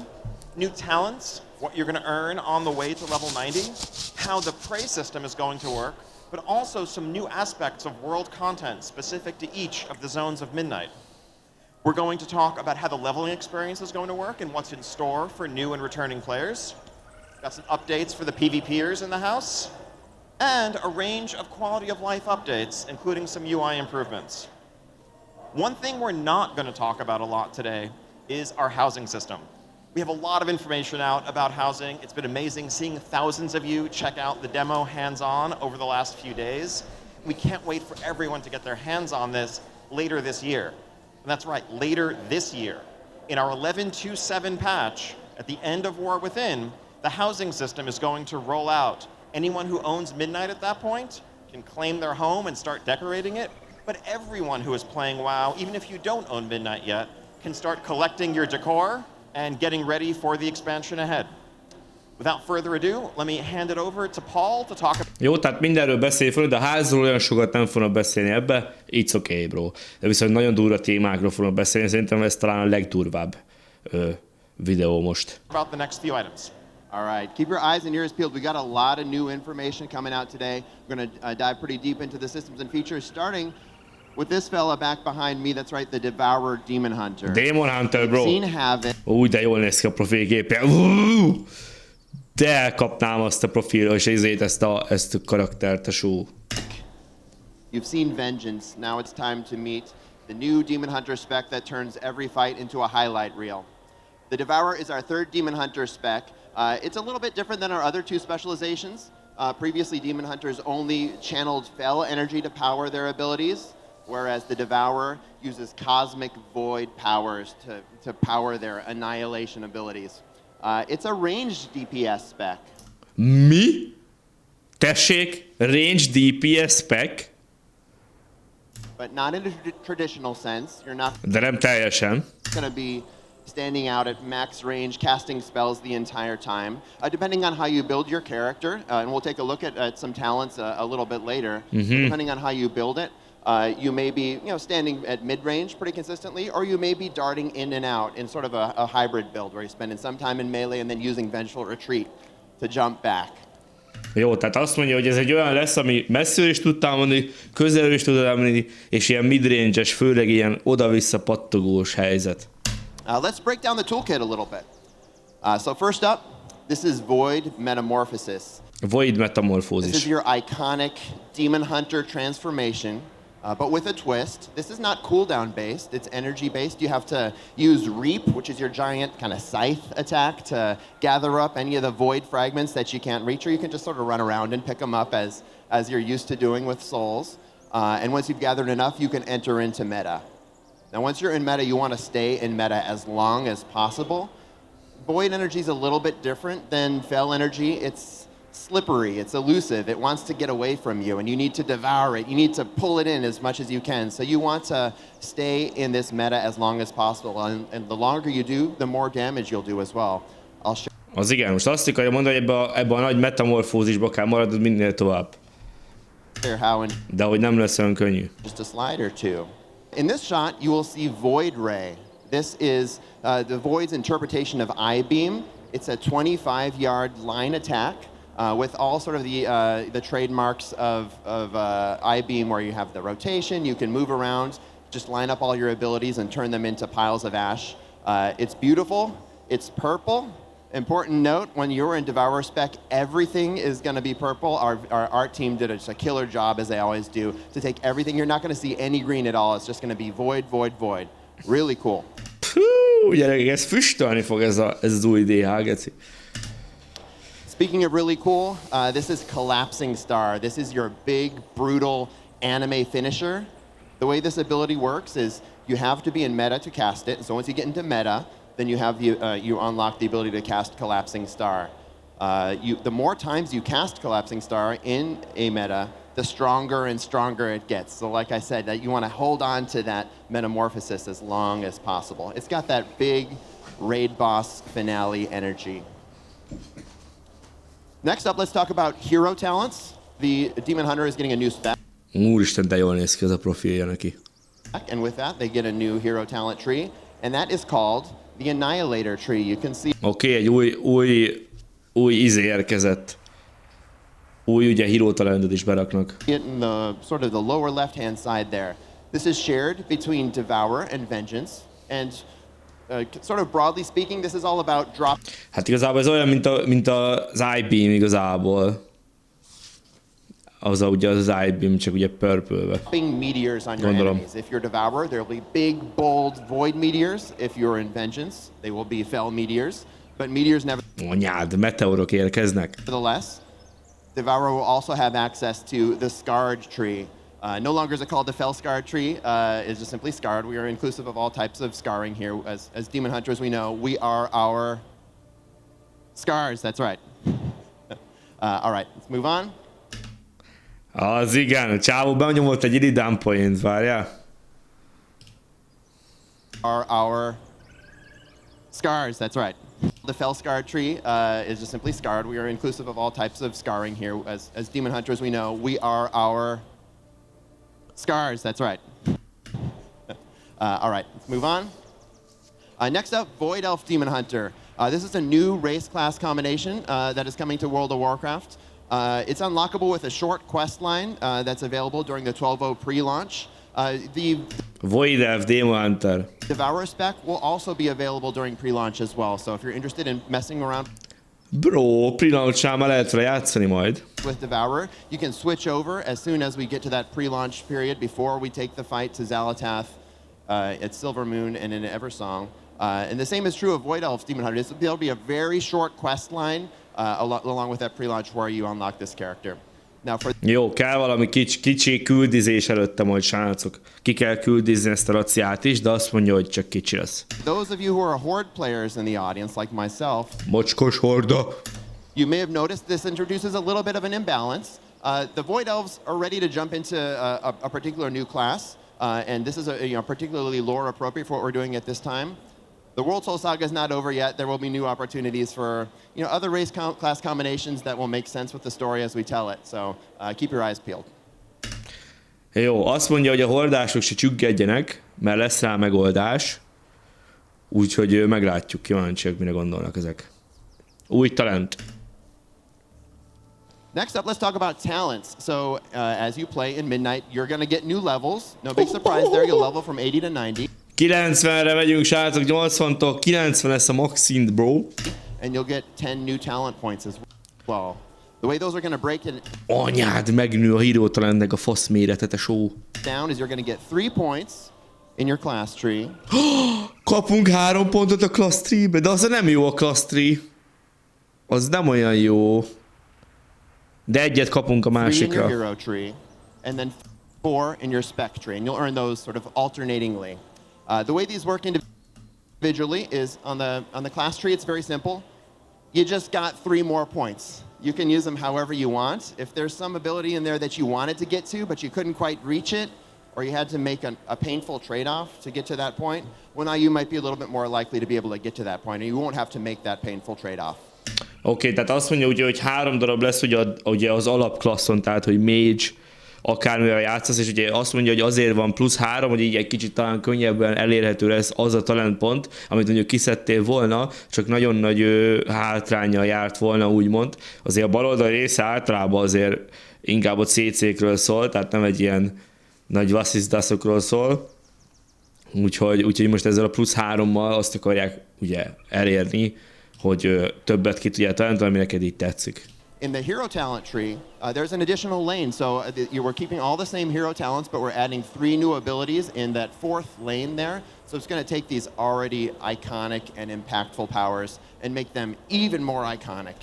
[SPEAKER 4] new talents, what you're going to earn on the way to level 90, how the Prey system is going to work, but also some new aspects of world content specific to each of the zones of Midnight. We're going to talk about how the leveling experience is going to work and what's in store for new and returning players. Got some updates for the PvPers in the house. And a range of quality of life updates, including some UI improvements. One thing we're not going to talk about a lot today is our housing system. We have a lot of information out about housing. It's been amazing seeing thousands of you check out the demo hands-on over the last few days. We can't wait for everyone to get their hands on this later this year. And that's right, later this year. In our 11.2.7 patch, at the end of War Within, the housing system is going to roll out. Anyone who owns Midnight at that point can claim their home and start decorating it but everyone who is playing WoW, even if you don't own Midnight yet, can start collecting your decor and getting ready for the expansion ahead. Without further ado, let me hand it over to Paul to talk about...
[SPEAKER 2] Jó, tehát mindenről beszélni fogunk, de a házról olyan sokat nem fognak beszélni ebbe, it's okay, bro. De viszont nagyon durva témákról fognak beszélni, szerintem ez talán a legdurvább videó most.
[SPEAKER 4] About the next few items.
[SPEAKER 1] All right, keep your eyes and ears peeled. We got a lot of new information coming out today. We're going to dive pretty deep into the systems and features, starting with this fella back behind me. That's right, the Devourer Demon Hunter.
[SPEAKER 2] Demon Hunter, bro.
[SPEAKER 1] Seen Havoc.
[SPEAKER 2] Úgy, de jól néz ki a profilképe. De elkapnám azt a profilra, és ezt a karaktert, a show.
[SPEAKER 1] You've seen Vengeance. Now it's time to meet the new Demon Hunter spec that turns every fight into a highlight reel. The Devourer is our third Demon Hunter spec. It's a little bit different than our other two specializations. Previously, Demon Hunters only channeled Fel energy to power their abilities, whereas the Devourer uses cosmic void powers to power their annihilation abilities. It's a ranged DPS spec.
[SPEAKER 2] Mi? Tessék, range DPS spec?
[SPEAKER 1] But not in a traditional sense. You're not
[SPEAKER 2] De nem teljesen.
[SPEAKER 1] going to be standing out at max range, casting spells the entire time. Depending on how you build your character, and we'll take a look at some talents a little bit later. Depending on how you build it, you may be standing at mid-range pretty consistently, or you may be darting in and out in sort of a hybrid build where you're spending some time in melee and then using Vengeful Retreat to jump back.
[SPEAKER 2] Jó, tehát azt mondja, hogy ez egy olyan lesz, ami messziről is tudtál mondani, közelről is tudod mondani, és ilyen midrange-es, főleg ilyen oda-vissza pattogós helyzet.
[SPEAKER 1] Let's break down the toolkit a little bit. So first up, this is Void Metamorphosis.
[SPEAKER 2] Void
[SPEAKER 1] This is
[SPEAKER 2] metamorfózis.
[SPEAKER 1] your iconic Demon Hunter transformation, but with a twist. This is not cooldown based, it's energy based. You have to use Reap, which is your giant kind of scythe attack, to gather up any of the void fragments that you can't reach, or you can just sort of run around and pick them up as you're used to doing with souls. And once you've gathered enough, you can enter into meta. Now, once you're in meta, you want to stay in meta as long as possible. Void energy is a little bit different than Fel energy. It's slippery, it's elusive, it wants to get away from you, and you need to devour it. You need to pull it in as much as you can. So you want to stay in this meta as long as possible, and the longer you do, the more damage you'll do as well. I'll show
[SPEAKER 2] Az igen, most azt akarja mondani, hogy ebbe a nagy metamorfózisba kell maradnod minél tovább.
[SPEAKER 1] you how in
[SPEAKER 2] De hogy nem lesz olyan könnyű.
[SPEAKER 1] just a slide or two. In this shot, you will see Void Ray. This is the Void's interpretation of I-Beam. It's a 25-yard line attack with all sort of the trademarks of I-Beam, where you have the rotation, you can move around, just line up all your abilities and turn them into piles of ash. It's beautiful. It's purple. Important note, when you're in Devourer spec, everything is going to be purple. Our art team did a killer job, as they always do, to take everything. You're not going to see any green at all. It's just going to be void, void, void. Really cool.
[SPEAKER 2] Hú, gyerekek, ez füstölni fog ez az új DH, geci.
[SPEAKER 1] Speaking of really cool, this is Collapsing Star. This is your big, brutal anime finisher. The way this ability works is you have to be in meta to cast it. So once you get into meta, then you have you unlock the ability to cast Collapsing Star. The more times you cast Collapsing Star in a meta, the stronger and stronger it gets. So like I said, that you want to hold on to that metamorphosis as long as possible. It's got that big raid boss finale energy. Next up, let's talk about hero talents. The Demon Hunter is getting a new spec.
[SPEAKER 2] Úristen, de jól néz ki ez a profilja neki.
[SPEAKER 1] And with that, they get a new hero talent tree. And that is called the Annihilator tree. You can see
[SPEAKER 2] Oké, egy új érkezett. Új ugye hero talentet is beraknak.
[SPEAKER 1] it in the sort of the lower left-hand side there. This is shared between Devourer and Vengeance. And sort of broadly speaking, this is all about
[SPEAKER 2] Hát igazából ez olyan, mint az I-Beam igazából. Ugye az I-Beam, csak ugye purple-be.
[SPEAKER 1] dropping meteors on your
[SPEAKER 2] Gondolom.
[SPEAKER 1] enemies. If you're Devourer, there will be big, bold, void meteors. If you're in Vengeance, they will be fell meteors. But meteors
[SPEAKER 2] Anyád, meteorok érkeznek.
[SPEAKER 1] nevertheless, Devourer will also have access to the Scarred tree. No longer is it called the Fell Scarred tree. It's just simply Scarred. We are inclusive of all types of scarring here. As Demon Hunters, we know we are our scars. That's right. All right, let's move on.
[SPEAKER 2] Az igen, a csávó benyomott egy iridium point, várjál.
[SPEAKER 1] Are our scars, that's right. The fell scar tree is just simply scarred. We are inclusive of all types of scarring here. As demon hunters, we know we are our scars, that's right. All right, let's move on. Next up, Void Elf Demon Hunter. This is a new race class combination that is coming to World of Warcraft. It's unlockable with a short quest line that's available during the 12.0 pre-launch. The
[SPEAKER 2] Void Elf Demon Hunter.
[SPEAKER 1] Devourer spec will also be available during pre-launch as well. So if you're interested in messing around
[SPEAKER 2] Bro, pre-launch-sal már lehet vele játszani majd.
[SPEAKER 1] with Devourer, you can switch over as soon as we get to that pre-launch period before we take the fight to Xalatath at Silver Moon and in Eversong. And the same is true of Void Elf Demon Hunter. There'll be a very short quest line along with that pre-launch where you unlock this character. Now for
[SPEAKER 2] Jó, kell valami kicsi küldizés előtte majd, srácok. Ki kell küldizni ezt a raciát is, de azt mondja, hogy csak kicsi lesz.
[SPEAKER 1] those of you who are Horde players in the audience, like myself,
[SPEAKER 2] Mocskos horda.
[SPEAKER 1] you may have noticed this introduces a little bit of an imbalance. The Void Elves are ready to jump into a particular new class, and this is particularly lore appropriate for what we're doing at this time. The World Soul Saga is not over yet. There will be new opportunities for other race class combinations that will make sense with the story as we tell it. So keep your eyes peeled.
[SPEAKER 2] Jó, azt mondja, hogy a hordások se csüggedjenek, mert lesz rá megoldás. Úgyhogy meglátjuk, kíváncsiak, mire gondolnak ezek. Új talent.
[SPEAKER 1] Next up, let's talk about talents. So as you play in Midnight, you're going to get new levels. No big surprise there. You'll level from 80 to 90.
[SPEAKER 2] 90-re megyünk, srácok, 80-tól 90 lesz a max szint, bro.
[SPEAKER 1] And you'll get 10 new talent points as well. The way those are going to break it
[SPEAKER 2] Anyád, megnő a híró talentnek a fasz mérete, te só.
[SPEAKER 1] down is you're going to get 3 points in your class tree.
[SPEAKER 2] Kapunk 3 pontot a class 3-be, de az nem jó a class 3. Az nem olyan jó. De egyet kapunk a
[SPEAKER 1] 3 in your
[SPEAKER 2] másikra.
[SPEAKER 1] hero tree, and then 4 in your spec tree, and you'll earn those sort of alternatingly. The way these work individually is on the class tree, it's very simple. You just got 3 more points. You can use them however you want. If there's some ability in there that you wanted to get to, but you couldn't quite reach it, or you had to make a painful trade-off to get to that point, well, now you might be a little bit more likely to be able to get to that point, and you won't have to make that painful trade-off.
[SPEAKER 2] Oké, tehát azt mondja, ugye, hogy 3 darab lesz ugye az alapklasszon, tehát hogy mage, akármivel játszasz, és ugye azt mondja, hogy azért van plusz 3, hogy így egy kicsit talán könnyebben elérhető lesz az a talentpont, amit mondjuk kiszedtél volna, csak nagyon nagy hátránnyal járt volna, úgymond. Azért a baloldali része általában azért inkább a CC-kről szól, tehát nem egy ilyen nagy vassziszdászokról szól. Úgyhogy most ezzel a plusz 3-mal azt akarják ugye elérni, hogy többet ki tudják találni, ami neked így tetszik.
[SPEAKER 1] In the hero talent tree, there's an additional lane. So we're keeping all the same hero talents, but we're adding 3 new abilities in that 4th lane there. So it's going to take these already iconic and impactful powers and make them even more iconic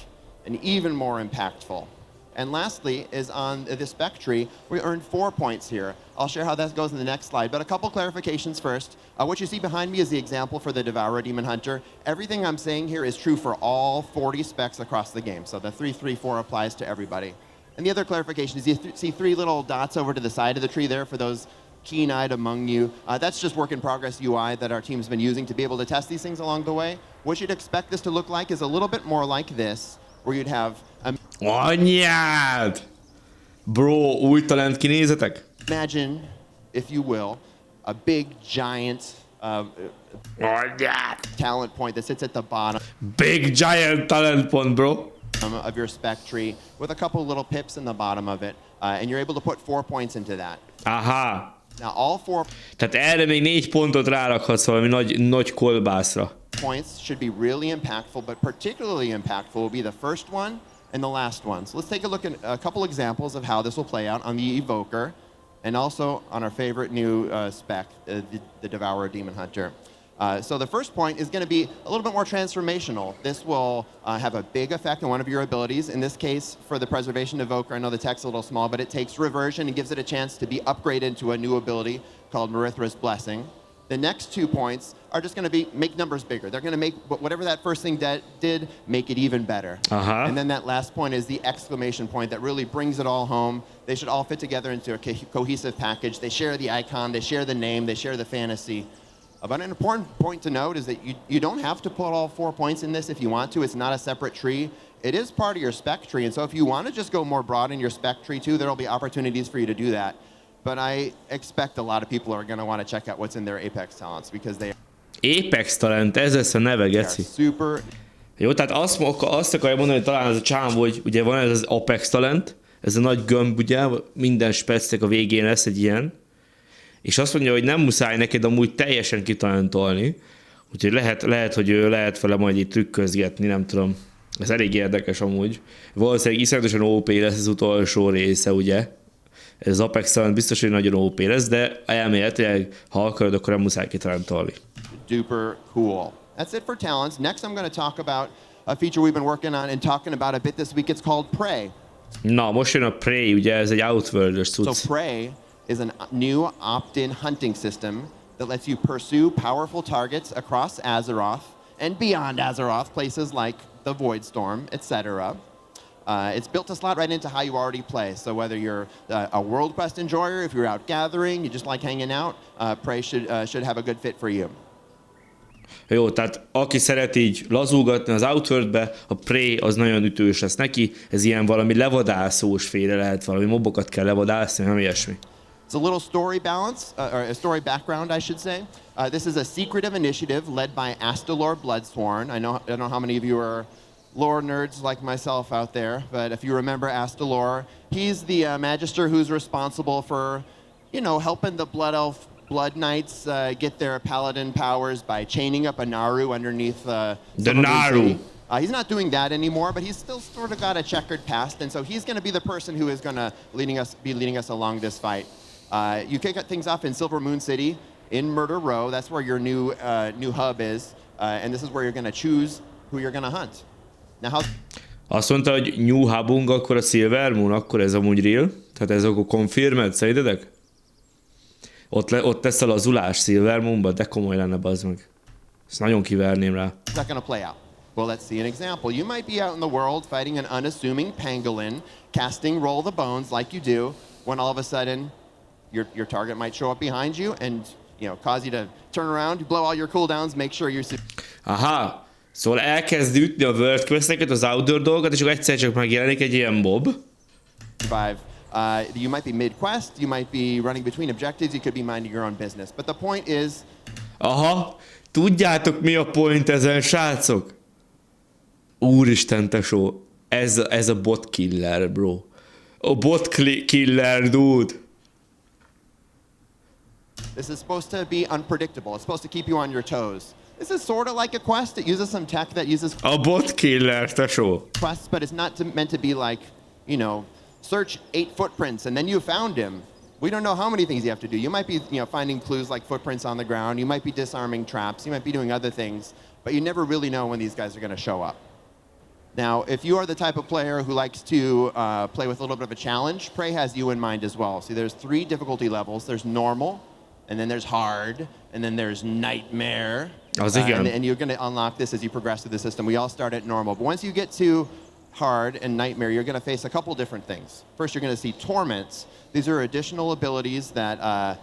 [SPEAKER 1] and even more impactful. And lastly is on the spec tree, we earned 4 points here. I'll share how that goes in the next slide, but a couple clarifications first. What you see behind me is the example for the Devourer Demon Hunter. Everything I'm saying here is true for all 40 specs across the game, so the 3-3-4 applies to everybody. And the other clarification is you see 3 little dots over to the side of the tree there for those keen-eyed among you. That's just work in progress UI that our team's been using to be able to test these things along the way. What you'd expect this to look like is a little bit more like this, where you'd have
[SPEAKER 2] Anyád! Bro, új talent kinézetek?
[SPEAKER 1] imagine, if you will, a big giant
[SPEAKER 2] Anyád!
[SPEAKER 1] talent point that sits at the bottom
[SPEAKER 2] Big giant talent pont, bro.
[SPEAKER 1] of your spec tree with a couple little pips in the bottom of it, and you're able to put 4 points into that.
[SPEAKER 2] Aha.
[SPEAKER 1] Now all 4
[SPEAKER 2] Tehát erre még 4 pontot rárakhatsz valami nagy kolbászra.
[SPEAKER 1] points should be really impactful, but particularly impactful will be the first one and the last one. So let's take a look at a couple examples of how this will play out on the Evoker and also on our favorite new spec, the Devourer Demon Hunter. So the first point is going to be a little bit more transformational. This will have a big effect on one of your abilities. In this case, for the Preservation Evoker, I know the text's a little small, but it takes reversion and gives it a chance to be upgraded to a new ability called Marithra's Blessing. The next 2 points are just going to make numbers bigger. They're going to make whatever that first thing did, make it even better. And then that last point is the exclamation point that really brings it all home. They should all fit together into a cohesive package. They share the icon, they share the name, they share the fantasy. But an important point to note is that you don't have to put all 4 points in this if you want to. It's not a separate tree. It is part of your spec tree, and so if you want to just go more broad in your spec tree too, there will be opportunities for you to do that. But I expect a lot of people are going to want to check out what's in their Apex talents because they
[SPEAKER 2] Apex talent, ez lesz a neve,
[SPEAKER 1] are
[SPEAKER 2] geci.
[SPEAKER 1] super.
[SPEAKER 2] Jó, tehát azt akarja mondani, hogy talán ez a csávó, hogy ugye van ez az Apex talent, ez a nagy gömb, ugye, minden specnek a végén lesz egy ilyen, és azt mondja, hogy nem muszáj neked amúgy teljesen kitalentolni, úgyhogy lehet, hogy lehet vele majd így trükközgetni, nem tudom. Ez elég érdekes amúgy. Valószínűleg iszonyatosan OP lesz az utolsó része, ugye? Ez az Apex talent biztos, hogy nagyon OP lesz, de elméletileg, ha akarod, akkor nem muszáj kitalentolni.
[SPEAKER 1] Duper cool. That's it for talents. Next I'm going to talk about a feature we've been working on and talking about a bit this week. It's called Prey.
[SPEAKER 2] Na, most jön a Prey, ugye ez egy OutWorld-ös cucc.
[SPEAKER 1] So Prey is a new opt-in hunting system that lets you pursue powerful targets across Azeroth and beyond Azeroth, places like the Voidstorm, etc. It's built to slot right into how you already play. So whether you're a world quest enjoyer, if you're out gathering, you just like hanging out, Prey should have a good fit for you.
[SPEAKER 2] Jó, tehát aki szeret így lazulgatni az OutWorld-be, a Prey az nagyon ütős lesz neki, ez ilyen valami levadászós féle lehet, valami mobokat kell levadászni, nem ilyesmi.
[SPEAKER 1] It's a little story balance, or a story background, I should say. This is a secretive initiative led by Astalor Bloodsworn. I don't know how many of you are lore nerds like myself out there, but if you remember Astalor, he's the magister who's responsible for, helping the Blood Knights get their paladin powers by chaining up a Naru underneath the
[SPEAKER 2] Naru.
[SPEAKER 1] He's not doing that anymore, but he's still sort of got a checkered past, and so he's going to be the person who is going to be leading us along this fight. You kick things off in Silver Moon City, in Murder Row. That's where your new hub is, and this is where you're going to choose who you're going to hunt. Now,
[SPEAKER 2] azt mondta, hogy New Hubunk, akkor a Silver Moon, akkor ez amúgy real? Tehát ez akkor confirmed, szerintetek? Ott lesz a lazulás Silver Moonba, de komoly lenne, bazd meg. Ezt nagyon kiverném rá.
[SPEAKER 1] How's that going to play out? Well, let's see an example. You might be out in the world fighting an unassuming pangolin, casting Roll the Bones like you do, when all of a sudden your target might show up behind you and cause you to turn around, blow all your cooldowns, make sure you're...
[SPEAKER 2] Aha, szóval elkezd ütni a World Quest-eket, az outdoor dolgokat, és akkor egyszer csak megjelenik egy ilyen mob.
[SPEAKER 1] Survive. You might be mid-quest, you might be running between objectives, you could be minding your own business. But the point is...
[SPEAKER 2] Aha, tudjátok mi a point ezen, srácok? Úristen, tesó, ez a bot killer, bro. A bot killer, dude.
[SPEAKER 1] This is supposed to be unpredictable. It's supposed to keep you on your toes. This is sort of like a quest. It uses some tech that uses...
[SPEAKER 2] A bot killer, tesó.
[SPEAKER 1] Quests, but it's not meant to be like, search 8 footprints and then you found him. We don't know how many things you have to do. You might be, finding clues like footprints on the ground. You might be disarming traps. You might be doing other things, but you never really know when these guys are going to show up. Now, if you are the type of player who likes to play with a little bit of a challenge, Prey has you in mind as well. See, there's 3 difficulty levels. There's normal, and then there's hard, and then there's nightmare. And you're going to unlock this as you progress through the system. We all start at normal, but once you get to hard and nightmare, you're going to face a couple different things. First, you're going to see torments. These are additional abilities that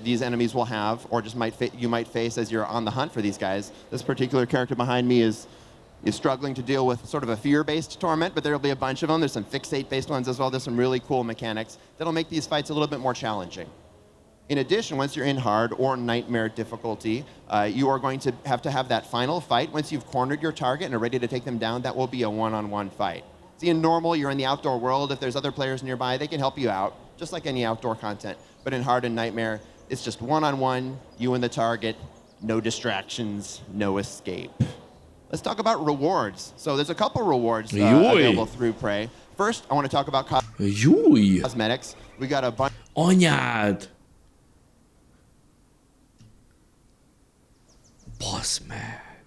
[SPEAKER 1] these enemies will have, or just you might face as you're on the hunt for these guys. This particular character behind me is struggling to deal with sort of a fear-based torment, but there'll be a bunch of them. There's some fixate-based ones as well. There's some really cool mechanics that'll make these fights a little bit more challenging. In addition, once you're in hard or nightmare difficulty, you are going to have that final fight. Once you've cornered your target and are ready to take them down, that will be a one-on-one fight. See, in normal, you're in the outdoor world. If there's other players nearby, they can help you out, just like any outdoor content. But in hard and nightmare, it's just one-on-one, you and the target, no distractions, no escape. Let's talk about rewards. So there's a couple rewards available through Prey. First, I want to talk about cosmetics. We got a bunch...
[SPEAKER 2] Anyád! Basz meg!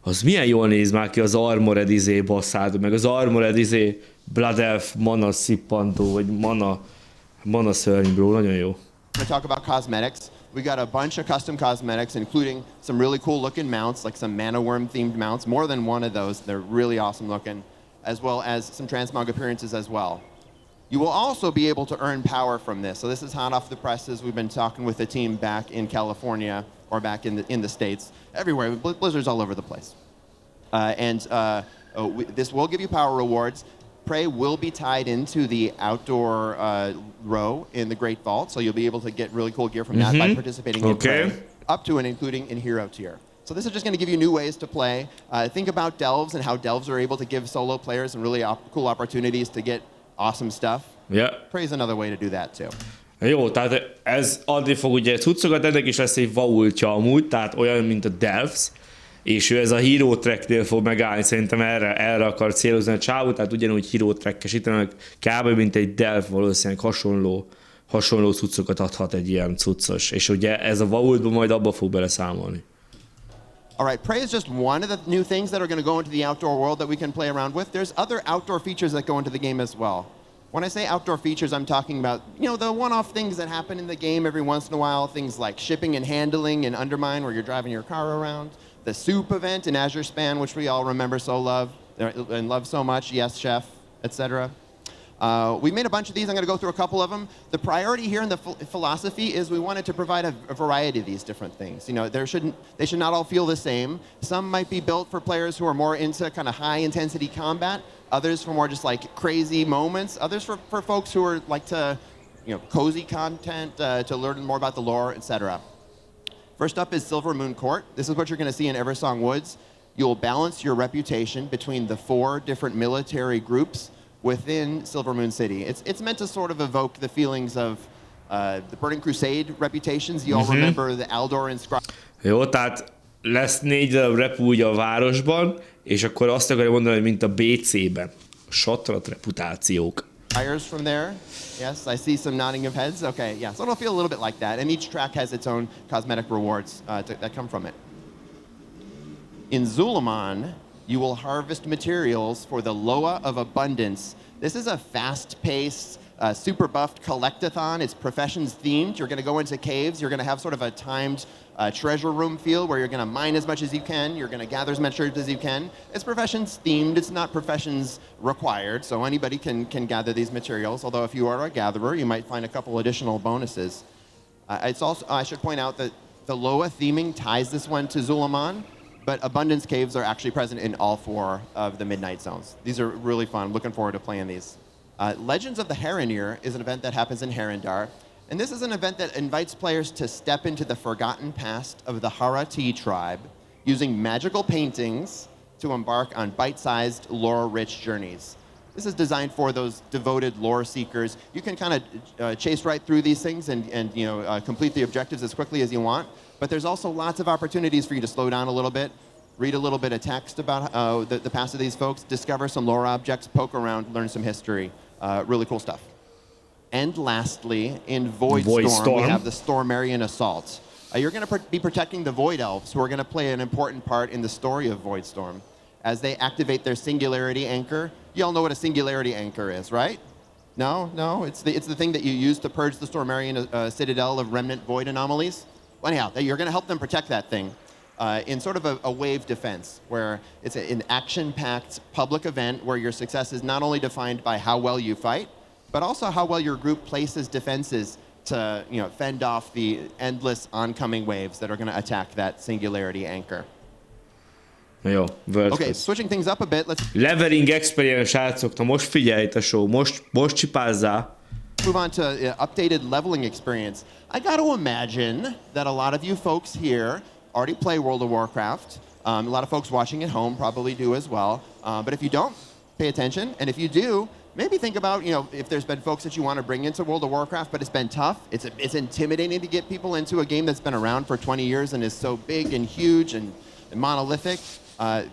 [SPEAKER 2] Az milyen jól néz már ki az Armored basszád, meg az Armored Blood Elf mana szippantó, vagy mana szörny, bro, nagyon jó.
[SPEAKER 1] I'm going to talk about cosmetics. We got a bunch of custom cosmetics, including some really cool looking mounts, like some mana worm themed mounts, more than one of those. They're really awesome looking, as well as some transmog appearances as well. You will also be able to earn power from this. So this is hot off the presses. We've been talking with the team back in California or back in the States, everywhere. Blizzard's all over the place. This will give you power rewards. Prey will be tied into the outdoor row in the Great Vault, so you'll be able to get really cool gear from that by participating in Prey, up to and including in Hero tier. So this is just going to give you new ways to play. Think about delves and how delves are able to give solo players some really cool opportunities to get awesome stuff.
[SPEAKER 2] Yeah.
[SPEAKER 1] Prey is another way to do that too.
[SPEAKER 2] Jó, tehát ez adni fog ugye cuccokat, ennek is lesz egy vaultja amúgy, tehát olyan, mint a Delves, és ő ez a Hero Tracknél fog megállni, szerintem erre akar célozni a csávó, tehát ugyanúgy Hero Track-esítenek, kb. Mint egy Delve valószínűleg hasonló cuccokat adhat egy ilyen cuccos, és ugye ez a vaultban majd abba fog beleszámolni.
[SPEAKER 1] All right, Prey is just one of the new things that are going to go into the outdoor world that we can play around with. There's other outdoor features that go into the game as well. When I say outdoor features, I'm talking about, the one-off things that happen in the game every once in a while, things like shipping and handling in Undermine, where you're driving your car around, the soup event in Azure Span, which we all remember and love so much, yes, chef, etc. We made a bunch of these. I'm going to go through a couple of them. The priority here in the philosophy is we wanted to provide a variety of these different things. They should not all feel the same. Some might be built for players who are more into kind of high intensity combat. Others for more just like crazy moments. Others for folks who are like to, cozy content, to learn more about the lore, etc. First up is Silver Moon Court. This is what you're going to see in Eversong Woods. You'll balance your reputation between the 4 different military groups within Silver Moon City. It's meant to sort of evoke the feelings of the Burning Crusade reputations. You all remember the Aldor and Scry.
[SPEAKER 2] Jó, tehát lesz 4 darab repu ugye a városban, és akkor azt akarja mondani, hogy mint a BC-ben. Satrat reputációk.
[SPEAKER 1] From there. Yes, I see some nodding of heads. Okay, yeah, so it'll feel a little bit like that. And each track has its own cosmetic rewards that come from it. In Zulaman, you will harvest materials for the Loa of Abundance. This is a fast-paced, super buffed collectathon. It's professions themed. You're going to go into caves. You're going to have sort of a timed treasure room feel where you're going to mine as much as you can. You're going to gather as much treasure as you can. It's professions themed. It's not professions required. So anybody can gather these materials. Although if you are a gatherer, you might find a couple additional bonuses. I should point out that the Loa theming ties this one to Zulaman. But Abundance Caves are actually present in all 4 of the Midnight Zones. These are really fun. I'm looking forward to playing these. Legends of the Heronir is an event that happens in Herondar. And this is an event that invites players to step into the forgotten past of the Harati tribe using magical paintings to embark on bite-sized, lore-rich journeys. This is designed for those devoted lore seekers. You can kind of chase right through these things and complete the objectives as quickly as you want. But there's also lots of opportunities for you to slow down a little bit, read a little bit of text about the past of these folks, discover some lore objects, poke around, learn some history. Really cool stuff. And lastly, in Voidstorm, we have the Stormarian Assault. You're going to be protecting the Void Elves, who are going to play an important part in the story of Voidstorm. As they activate their Singularity Anchor. You all know what a Singularity Anchor is, right? No? It's the thing that you use to purge the Stormarian Citadel of remnant Void anomalies. Well, anyhow, you're going to help them protect that thing in sort of a wave defense, where it's an action-packed public event where your success is not only defined by how well you fight, but also how well your group places defenses to fend off the endless oncoming waves that are going to attack that Singularity Anchor.
[SPEAKER 2] Jó,
[SPEAKER 1] Okay, switching things up a bit, let's
[SPEAKER 2] Leveling experience, srácok, na most figyelj, tesó, most csipázzál.
[SPEAKER 1] move on to updated leveling experience. I got to imagine that a lot of you folks here already play World of Warcraft. A lot of folks watching at home probably do as well. But if you don't, pay attention. And if you do, maybe think about, if there's been folks that you want to bring into World of Warcraft, but it's been tough. It's intimidating to get people into a game that's been around for 20 years and is so big and huge and monolithic.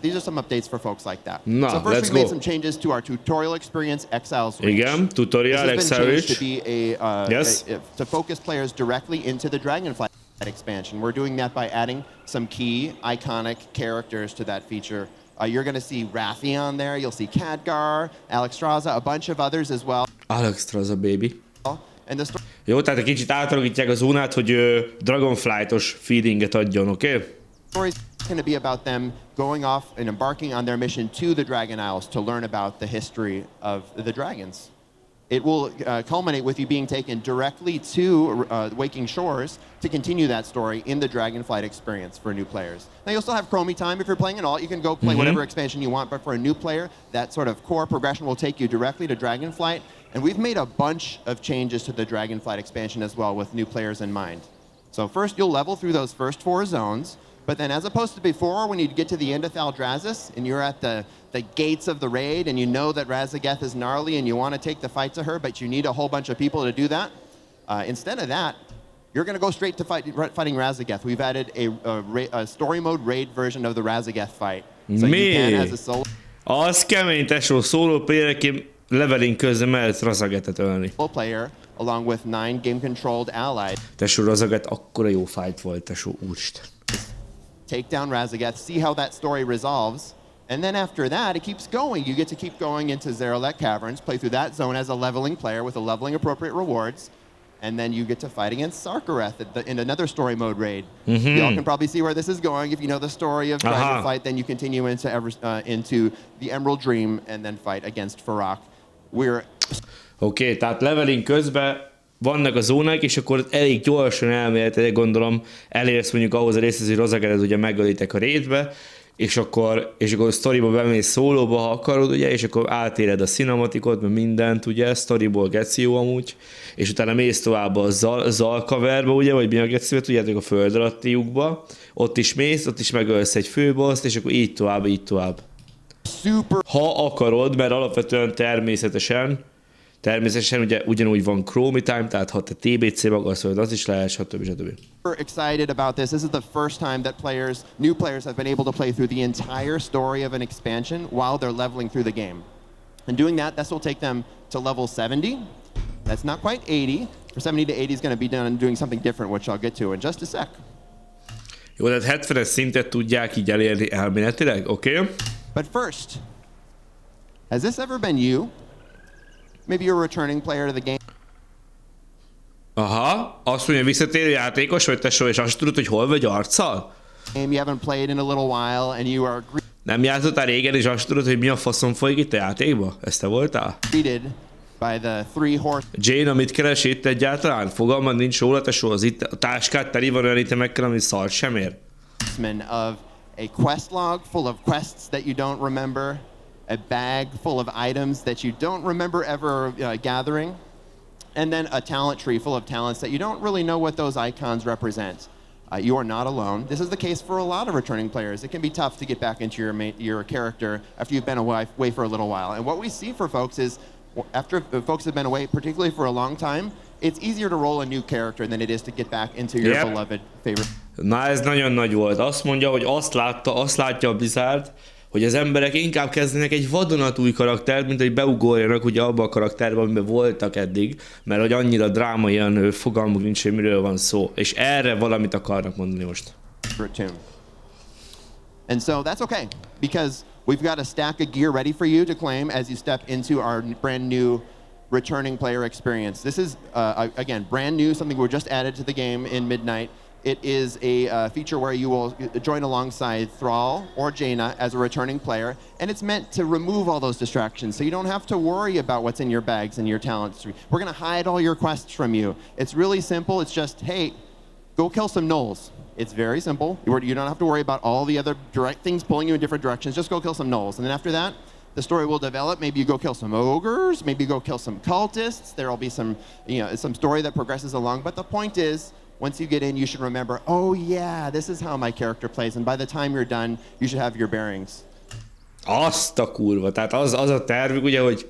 [SPEAKER 1] These are some updates for folks like that. So first, we made some changes to our tutorial experience, Exiles Reach.
[SPEAKER 2] Igen, tutorial,
[SPEAKER 1] Exiles
[SPEAKER 2] Reach.
[SPEAKER 1] To be to focus players directly into the Dragonflight expansion. We're doing that by adding some key iconic characters to that feature. You're going to see Rathion there. You'll see Khadgar, Alexstrasza, a bunch of others as well.
[SPEAKER 2] Alexstrasza, baby.
[SPEAKER 1] And the
[SPEAKER 2] Jó, tehát egy kicsit átalakítják a zónát, hogy Dragonflight-os feelinget adjon, oké? Okay?
[SPEAKER 1] story is going to be about them going off and embarking on their mission to the Dragon Isles to learn about the history of the dragons. It will culminate with you being taken directly to Waking Shores to continue that story in the Dragonflight experience for new players. Now, you'll still have Chromie time if you're playing an alt. You can go play whatever expansion you want, but for a new player, that sort of core progression will take you directly to Dragonflight. And we've made a bunch of changes to the Dragonflight expansion as well with new players in mind. So first, you'll level through those first 4 zones. But then as opposed to before, when you get to the end of Thaldraszus and you're at the gates of the raid and you know that Raszageth is gnarly and you want to take the fight to her, but you need a whole bunch of people to do that, instead of that, you're going to go straight to fighting Raszageth. We've added a story mode raid version of the Raszageth fight. So you can, as a solo
[SPEAKER 2] Az kemény, tesó, szóló playerként leveling közben mehet Raszageth-et ölni.
[SPEAKER 1] player, along with 9 game-controlled allies.
[SPEAKER 2] Tesó, Raszageth akkora jó fight volt, tesó, úristen.
[SPEAKER 1] Take down Raszageth, see how that story resolves, and then after that, it keeps going. You get to keep going into Zeralek Caverns, play through that zone as a leveling player with the leveling appropriate rewards, and then you get to fight against Sarkareth in another story mode raid. Y'all can probably see where this is going. If you know the story of Dragonflight, then you continue into the Emerald Dream and then fight against Farak.
[SPEAKER 2] Oké, tehát leveling közben vannak a zónák, és akkor elég gyorsan elméletileg gondolom elérsz mondjuk ahhoz a részhez, hogy Raszageth ugye megölitek a raidbe, és akkor a sztoriba bemész szólóba, ha akarod, ugye, és akkor átéred a cinematikot, meg mindent, ugye, sztoriból geció amúgy, és utána mész tovább a Zalkaverbe, ugye, vagy mi a geció, tudjátok, a föld alatti lyukba, ott is mész, ott is megölsz egy főboszt, és akkor így tovább. Ha akarod, mert alapvetően természetesen ugye ugyanúgy van Chromie time, tehát ha te TBC-be akarsz, az is lehet, stb.
[SPEAKER 1] Super excited about this. This is the first time that new players have been able to play through the entire story of an expansion while they're leveling through the game. And doing that, this will take them to level 70. That's not quite 80. For 70 to 80 is going to be done doing something different, which I'll get to in just a sec.
[SPEAKER 2] Jó, tehát 70-es szintet tudják így elérni elméletileg, oké? Okay?
[SPEAKER 1] But first, has this ever been you? Maybe you're a returning player to the game.
[SPEAKER 2] Aha, azt mondja, visszatérő játékos vagy tesó, és azt tudod, hogy hol vagy arccal?
[SPEAKER 1] You haven't played in a little while and you are
[SPEAKER 2] Nem játszottál régen, és azt tudod, hogy mi a faszom folyik itt a játékba? Ezt te voltál?
[SPEAKER 1] greeted by the 3 horse.
[SPEAKER 2] Jane, amit keres itt egyáltalán? Fogalmad nincs róla, tesó, az itt a táskát teli van olyan itemekkel, amit szart sem ér?
[SPEAKER 1] Of a quest log full of quests that you don't remember, a bag full of items that you don't remember ever gathering, and then a talent tree full of talents that you don't really know what those icons represent. You are not alone. This is the case for a lot of returning players. It can be tough to get back into your character after you've been away for a little while. And what we see for folks is, after folks have been away, particularly for a long time, it's easier to roll a new character than it is to get back into your beloved favorite.
[SPEAKER 2] Na, ez nagyon nagy volt. Azt mondja, hogy azt látja a Blizzard, hogy az emberek inkább kezdenek egy vadonatúj karaktert, mint hogy beugorjanak ugye abba a karakterbe, amiben voltak eddig, mert hogy annyira drámaian fogalmuk nincs, hogy miről van szó. És erre valamit akarnak mondani most.
[SPEAKER 1] And so that's okay, because we've got a stack of gear ready for you to claim as you step into our brand new returning player experience. This is, again, brand new, something we just added to the game in Midnight. It is a feature where you will join alongside Thrall or Jaina as a returning player, and it's meant to remove all those distractions, so you don't have to worry about what's in your bags and your talents. We're going to hide all your quests from you. It's really simple. It's just, hey, go kill some gnolls. It's very simple. You don't have to worry about all the other direct things pulling you in different directions. Just go kill some gnolls, and then after that, the story will develop. Maybe you go kill some ogres. Maybe you go kill some cultists. There will be some story that progresses along. But the point is, once you get in, you should remember, oh yeah, this is how my character plays. And by the time you're done, you should have your bearings.
[SPEAKER 2] Azt a kurva. Tehát az a tervük, ugye, hogy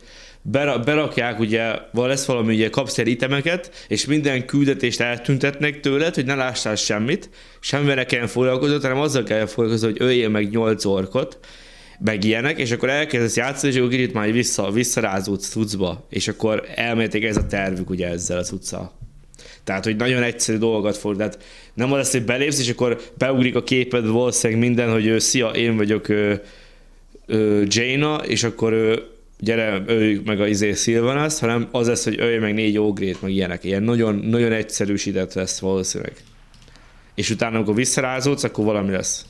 [SPEAKER 2] berakják, ugye, lesz valami, ugye, kapsz el itemeket, és minden küldetést eltüntetnek tőled, hogy ne lássál semmit, semmivel ne kelljen foglalkozni, hanem azzal kell foglalkozni, hogy öljél meg 8 orkot, meg ilyenek, és akkor elkezdesz játszani, és akkor kicsit már visszarázódsz cuccba, és akkor elmélték ez a tervük, ugye, ezzel a cuccal. Tehát, hogy nagyon egyszerű dolgokat fog, tehát nem az lesz, hogy belépsz, és akkor beugrik a képed valószínűleg minden, hogy szia, én vagyok Jaina, és akkor gyere, öljük meg a Sylvanas, hanem az lesz, hogy ölj meg 4 ógrét, meg ilyenek. Ilyen nagyon, nagyon egyszerűsített lesz valószínűleg. És utána, amikor visszarázódsz, akkor valami lesz.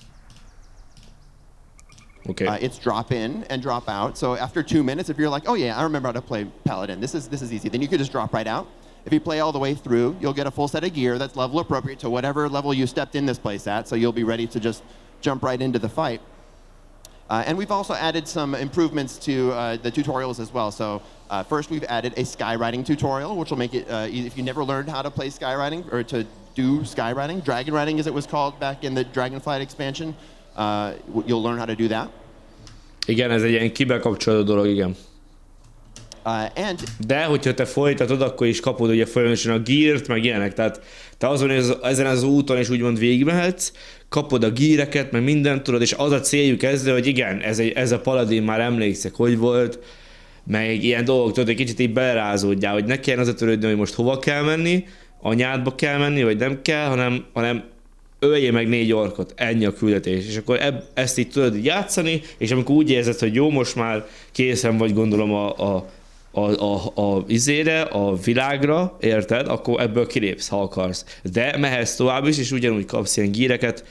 [SPEAKER 2] Okay.
[SPEAKER 1] It's drop in and drop out. So after 2 minutes, if you're like, oh yeah, I remember how to play Paladin, this is easy, then you could just drop right out. If you play all the way through, you'll get a full set of gear that's level appropriate to whatever level you stepped in this place at, so you'll be ready to just jump right into the fight. And we've also added some improvements to the tutorials as well. So first we've added a skywriting tutorial, which will make it easy if you never learned how to play skywriting or to do skywriting, dragon riding as it was called back in the Dragonflight expansion. You'll learn how to do that.
[SPEAKER 2] Igen, ez egy ilyen kibekapcsolódó dolog, igen. De hogyha te folytatod, akkor is kapod ugye folyamatosan a geart, meg ilyenek. Tehát te azon, ezen az úton is úgymond végigmehetsz, kapod a gíreket, meg mindent tudod, és az a céljuk ezzel, hogy igen, ez a paladin már emlékszek, hogy volt, meg ilyen dolgok, tudod, egy kicsit így belerázódjál, hogy ne kelljen az a törődni, hogy most hova kell menni, anyádba kell menni, vagy nem kell, hanem öljél meg 4 orkot, ennyi a küldetés, és akkor ezt így tudod így játszani, és amikor úgy érzed, hogy jó, most már készen vagy gondolom a világra, érted, akkor ebből kilépsz, ha akarsz. De mehetsz tovább is, és ugyanúgy kapsz ilyen gíreket,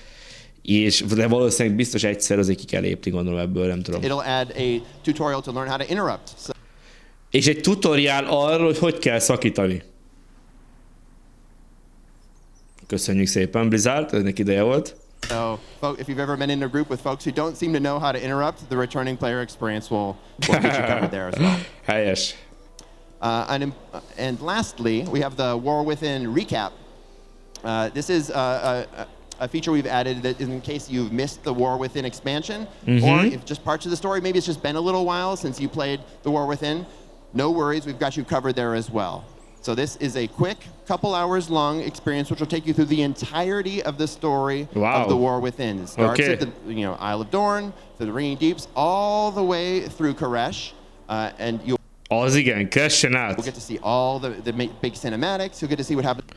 [SPEAKER 2] de valószínűleg biztos egyszer azért ki kell lépni, gondolom ebből, nem tudom.
[SPEAKER 1] It'll add a tutorial to learn how to interrupt.
[SPEAKER 2] És egy tutoriál arról, hogy kell szakítani. Köszönjük szépen, Blizzard, ennek ideje volt.
[SPEAKER 1] So, if you've ever been in a group with folks who don't seem to know how to interrupt, the returning player experience will get you covered there as well.
[SPEAKER 2] Helyes.
[SPEAKER 1] And lastly, we have the War Within recap. This is a feature we've added that is in case you've missed the War Within expansion, or if just parts of the story, maybe it's just been a little while since you played the War Within. No worries, we've got you covered there as well. So this is a quick, couple hours long experience which will take you through the entirety of the story of the War Within. It starts at the Isle of Dorne, through the Ringing Deeps, all the way through Koresh, and you'll get to see all the big cinematics. You'll get to see what happens.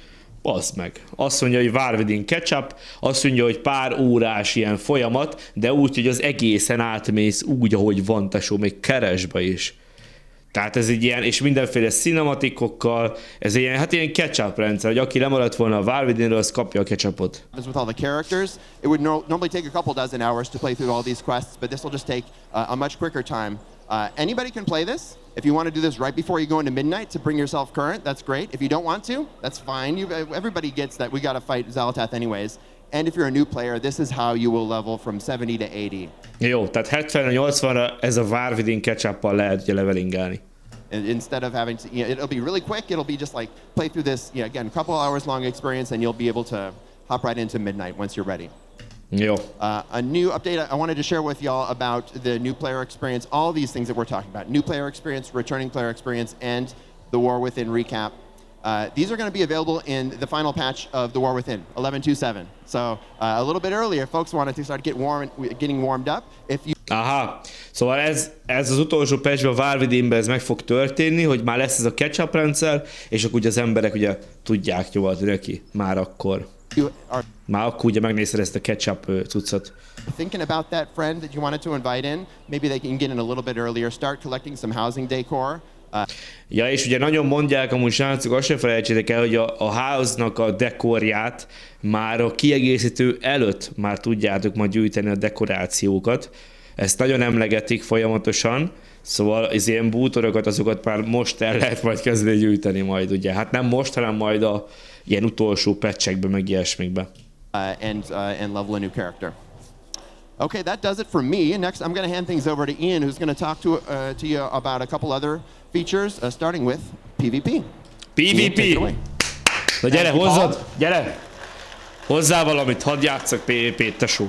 [SPEAKER 2] Baszd meg. Azt mondja, hogy Warwithin catch-up, azt mondja, hogy pár órás ilyen folyamat, de úgy, hogy az egészen átmész úgy, ahogy van, tesó, még keresbe is. Tehát ez egy ilyen, és mindenféle cinematikokkal, ez ilyen, hát ilyen catch-up rendszer, hogy aki lemaradt volna a Warwithinről, az kapja a catch-upot.
[SPEAKER 1] With all the characters, it would normally take a couple dozen hours to play through all these quests, but this will just take a much quicker time. Anybody can play this. If you want to do this right before you go into midnight to bring yourself current, that's great. If you don't want to, that's fine. Everybody gets that we got to fight Xal'atath anyways. And if you're a new player, this is how you will level from 70 to 80.
[SPEAKER 2] Jó, tehát 70-80-ra ez a Warwithin catch-uppal lehet ugye levelingelni.
[SPEAKER 1] Instead of having to, it'll be really quick. It'll be just like play through this, again, couple hours long experience, and you'll be able to hop right into midnight once you're ready.
[SPEAKER 2] Jó.
[SPEAKER 1] A new update I wanted to share with y'all about the new player experience, all these things that we're talking about, new player experience, returning player experience, and the War Within recap. These are going to be available in the final patch of the War Within, 11.2.7. So a little bit earlier, folks wanted to start getting warmed up.
[SPEAKER 2] Aha, szóval ez az utolsó patchben, a Warwithinben ez meg fog történni, hogy már lesz ez a catch-up rendszer, és akkor ugye az emberek ugye tudják nyomatni neki már akkor. Már akkor ugye megnézted ezt a catch-up cuccot.
[SPEAKER 1] Thinking about that friend that you wanted to invite in, maybe they can get in a little bit earlier, start collecting some housing decor.
[SPEAKER 2] Ja, és ugye nagyon mondják amúgy srácok, azt sem felejtsétek el, hogy a house-nak a dekorját már a kiegészítő előtt már tudjátok majd gyűjteni a dekorációkat. Ezt nagyon emlegetik folyamatosan, szóval az ilyen bútorokat, azokat már most el lehet majd kezdeni gyűjteni majd, ugye. Hát nem most, hanem majd a ilyen utolsó patchekbe, meg ilyesmikbe.
[SPEAKER 1] And level a new character. Okay, that does it for me. Next, I'm going to hand things over to Ian, who's going to talk to you about a couple other features, starting with PvP.
[SPEAKER 2] PvP! Na gyere, hozzad! Gyere! Hozzá valamit, hadd játsszak PvP-t, tesó.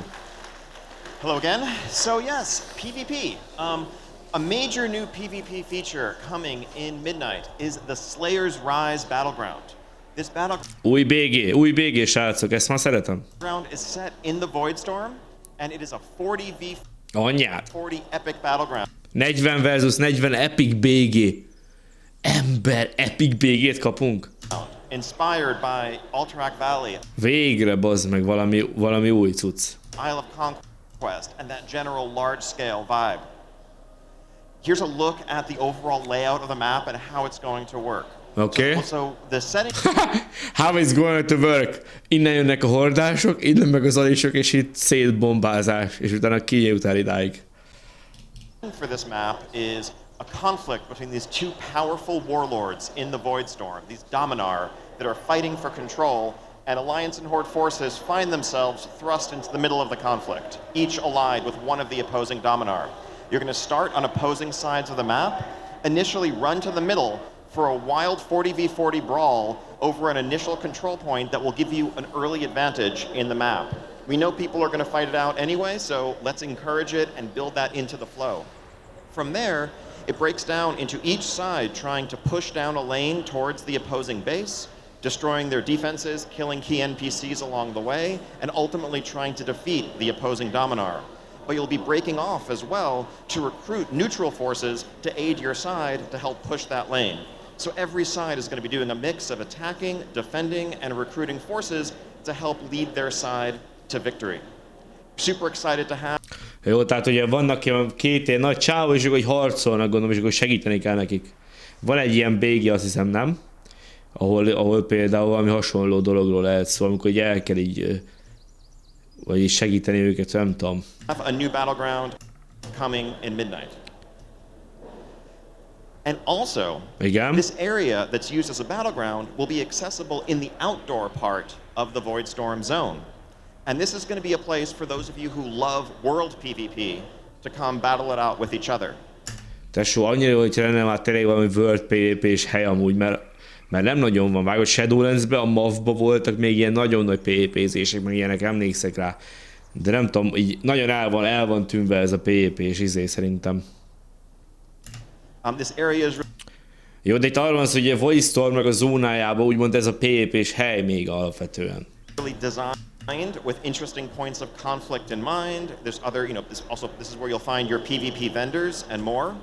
[SPEAKER 4] Hello again. So yes, PvP. A major new PvP feature coming in Midnight is the Slayer's Rise Battleground. This
[SPEAKER 2] Új BG, srácok, ezt már szeretem.
[SPEAKER 4] Battleground is set in the Voidstorm, and it is a 40v40
[SPEAKER 2] Anyád.
[SPEAKER 4] epic battleground.
[SPEAKER 2] 40 versus 40 epic BG. Ember, epic BG-t kapunk?
[SPEAKER 4] Inspired by Alterac Valley.
[SPEAKER 2] Végre, bazd meg, valami új cucc.
[SPEAKER 4] Isle of Conquest and that general large-scale vibe. Here's a look at the overall layout of the map and how it's going to work.
[SPEAKER 2] Oké.
[SPEAKER 4] So the setting
[SPEAKER 2] How it's going to work? Innen jönnek a hordások, innen meg az alisok, és itt szétbombázás, és utána kijut el idáig.
[SPEAKER 4] for this map is a conflict between these two powerful warlords in the Voidstorm, these Dominar, that are fighting for control, and Alliance and Horde forces find themselves thrust into the middle of the conflict, each allied with one of the opposing Dominar. You're going to start on opposing sides of the map, initially run to the middle for a wild 40v40 brawl over an initial control point that will give you an early advantage in the map. We know people are going to fight it out anyway, so let's encourage it and build that into the flow. From there, it breaks down into each side trying to push down a lane towards the opposing base, destroying their defenses, killing key NPCs along the way, and ultimately trying to defeat the opposing Dominar. But you'll be breaking off as well to recruit neutral forces to aid your side to help push that lane. So every side is going to be doing a mix of attacking, defending, and recruiting forces to help lead their side to victory. Super excited to have.
[SPEAKER 2] Jó, tehát ugye vannak ilyen két ilyen nagy csávó, és akkor harcolnak, gondolom, és akkor segíteni kell nekik. Van egy ilyen bégi, azt hiszem, nem? Ahol például valami hasonló dologról lehet szó, amikor így el kell így, vagy segíteni őket, nem tudom.
[SPEAKER 4] A new battleground coming in midnight. And also,
[SPEAKER 2] Igen.
[SPEAKER 4] this area that's used as a battleground will be accessible in the outdoor part of the Voidstorm zone. And this is going to be a place for those of you who love world PvP to come battle it out with each other.
[SPEAKER 2] Tesó, annyira jó, hogyha lenne már tényleg valami World PvP-s hely amúgy, mert nem nagyon van. Vágod, Shadowlands-be, a MAV-ba voltak még ilyen nagyon nagy PvP-zések, meg ilyenek, emlékszek rá. De nem tudom, így nagyon el van tűnve ez a PvP-s izé szerintem.
[SPEAKER 4] This area is
[SPEAKER 2] Jó, de itt arról van szó, hogy a Voidstorm meg a zónájában úgymond ez a PvP-s hely még alapvetően.
[SPEAKER 4] really designed with interesting points of conflict in mind. There's other, this is where you'll find your PvP vendors and more.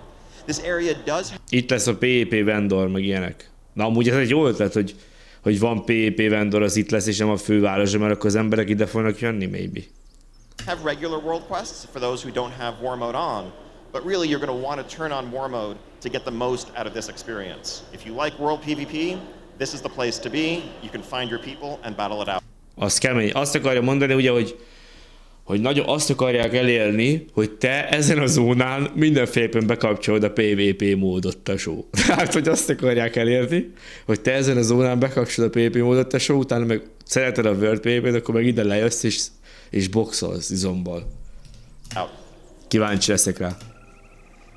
[SPEAKER 4] This area does
[SPEAKER 2] Itt lesz a PvP vendor, meg ilyenek. Na amúgy ez egy jó ötlet, hogy van PvP vendor, az itt lesz, és nem a fővárosban, mert akkor az emberek ide fognak jönni, maybe.
[SPEAKER 4] have regular world quests for those who don't have war mode on, but really you're going to want to turn on war mode to get the most out of this experience. If you like world PvP, this is the place to be. You can find your people and battle it out.
[SPEAKER 2] Az kemény. Azt akarja mondani, ugye, hogy nagyon azt akarják elérni, hogy te ezen a zónán mindenféleképpen bekapcsolod a PvP módot, tesó. Tehát, hogy azt akarják elérni, hogy te ezen a zónán bekapcsolod a PvP módot, tesó, utána meg szereted a World PvP-t, akkor meg ide lejössz és boxolsz izomból. Kíváncsi leszek rá.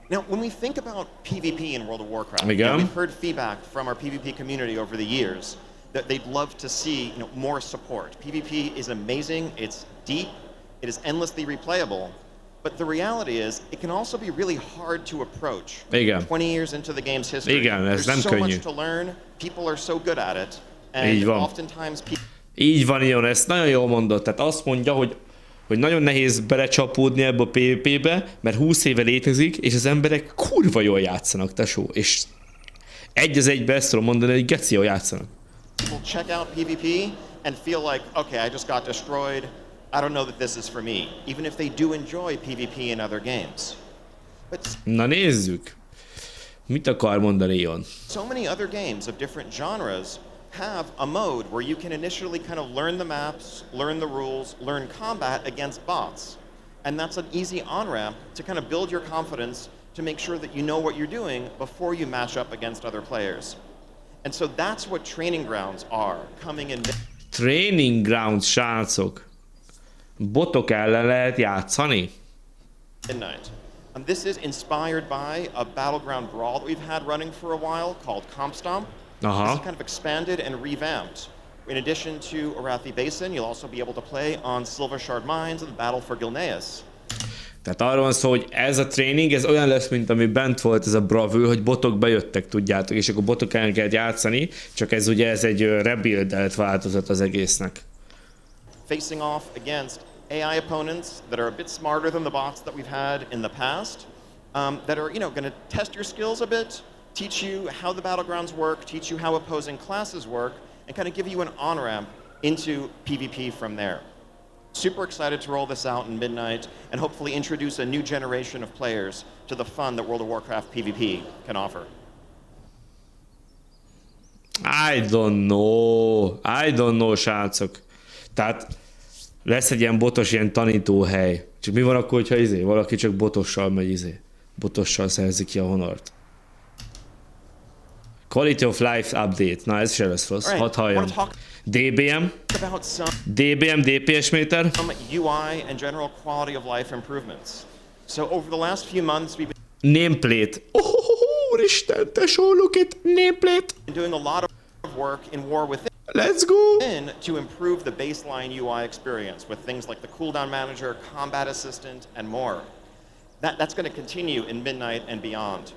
[SPEAKER 4] Now, when we think about PvP in World of Warcraft,
[SPEAKER 2] Igen.
[SPEAKER 4] we've heard feedback from our PvP community over the years that they'd love to see more support. PvP is amazing, it's deep, it is endlessly replayable, but the reality is it can also be really hard to approach.
[SPEAKER 2] Igen.
[SPEAKER 4] 20 years into the game's history,
[SPEAKER 2] Igen, ez
[SPEAKER 4] there's
[SPEAKER 2] nem
[SPEAKER 4] so
[SPEAKER 2] könnyű.
[SPEAKER 4] much to learn, people are so good at it,
[SPEAKER 2] Így
[SPEAKER 4] and
[SPEAKER 2] van.
[SPEAKER 4] oftentimes people
[SPEAKER 2] Így van, Ion, ezt nagyon jól mondott. Tehát azt mondja, hogy nagyon nehéz belecsapódni ebbe a PvP-be, mert 20 éve létezik, és az emberek kurva jól játszanak, tesó. És egy az egybe ezt tudom mondani, hogy geci jól játszanak.
[SPEAKER 4] check out PvP and feel like, okay, I just got destroyed, I don't know that this is for me, even if they do enjoy PvP in other games. But
[SPEAKER 2] Na nézzük. Mit akar mondani Ion?
[SPEAKER 4] so many other games of different genres have a mode where you can initially kind of learn the maps, learn the rules, learn combat against bots. And that's an easy on-ramp to kind of build your confidence to make sure that you know what you're doing before you match up against other players. And so that's what training grounds are, coming in
[SPEAKER 2] Training grounds, srácok. Botok ellen lehet játszani?
[SPEAKER 4] midnight. This is inspired by a battleground brawl that we've had running for a while called Comp Stomp. This is kind of expanded and revamped. In addition to Arathi Basin, you'll also be able to play on Silver Shard Mines and the Battle for Gilneas.
[SPEAKER 2] Tehát arról van szó, hogy ez a tréning, ez olyan lesz, mint ami bent volt ez a bravő, hogy botok bejöttek, tudjátok, és akkor botok ellen kell játszani, csak ez ugye ez egy rebuildelt változat az egésznek.
[SPEAKER 4] Facing off against AI opponents that are a bit smarter than the bots that we've had in the past, that are going to test your skills a bit, teach you how the battlegrounds work, teach you how opposing classes work, and kind of give you an on-ramp into PvP from there. Super excited to roll this out in Midnight and hopefully introduce a new generation of players to the fun that World of Warcraft PvP can offer.
[SPEAKER 2] I don't know, srácok. Tehát lesz egy ilyen botos, ilyen tanítóhely. Csak mi van akkor, hogyha valaki csak botossal megy, botossal szerzi ki a honort. Quality of Life Update. Na, ez se lesz rossz. Hadd halljam. DBM. DBM, DPS meter.
[SPEAKER 4] UI and general quality of life improvements. So over the last few months we've been
[SPEAKER 2] Nameplate. Úristen, tesó, look it. Nameplate.
[SPEAKER 4] doing a lot of work in War Within
[SPEAKER 2] Let's go.
[SPEAKER 4] to improve the baseline UI experience with things like the cooldown manager, combat assistant, and more. That's going to continue in Midnight and beyond.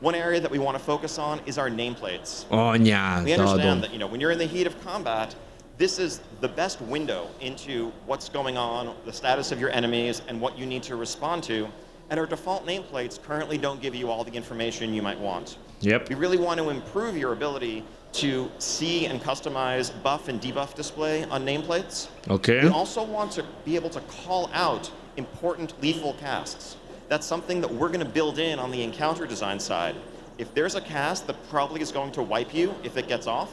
[SPEAKER 4] One area that we want to focus on is our nameplates.
[SPEAKER 2] Anyád,
[SPEAKER 4] We understand
[SPEAKER 2] adom.
[SPEAKER 4] that, when you're in the heat of combat, this is the best window into what's going on, the status of your enemies, and what you need to respond to. And our default nameplates currently don't give you all the information you might want.
[SPEAKER 2] Yep.
[SPEAKER 4] We really want to improve your ability to see and customize buff and debuff display on nameplates.
[SPEAKER 2] Okay.
[SPEAKER 4] We also want to be able to call out important lethal casts. That's something that we're going to build in on the encounter design side. If there's a cast that probably is going to wipe you if it gets off,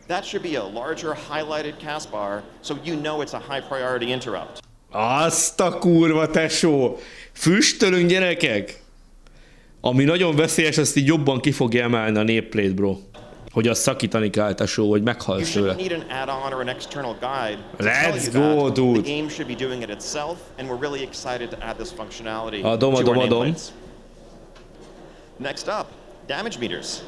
[SPEAKER 4] that should be a larger highlighted cast bar so you know it's a high priority interrupt.
[SPEAKER 2] Azt a kurva, tesó! Füstölünk, gyerekek! Ami nagyon veszélyes, azt így jobban ki fogja emelni a nameplate, bro. Hogy azt szakítani kell, tesó, hogy
[SPEAKER 4] You
[SPEAKER 2] meghalsz
[SPEAKER 4] shouldn't
[SPEAKER 2] tőle.
[SPEAKER 4] need an add-on or an external guide to
[SPEAKER 2] Let's
[SPEAKER 4] tell you
[SPEAKER 2] go,
[SPEAKER 4] that.
[SPEAKER 2] dude.
[SPEAKER 4] The game should be doing it itself, and we're really excited to add this functionality
[SPEAKER 2] Adom,
[SPEAKER 4] to
[SPEAKER 2] adom,
[SPEAKER 4] our
[SPEAKER 2] adom.
[SPEAKER 4] nameplates. Next up, damage meters.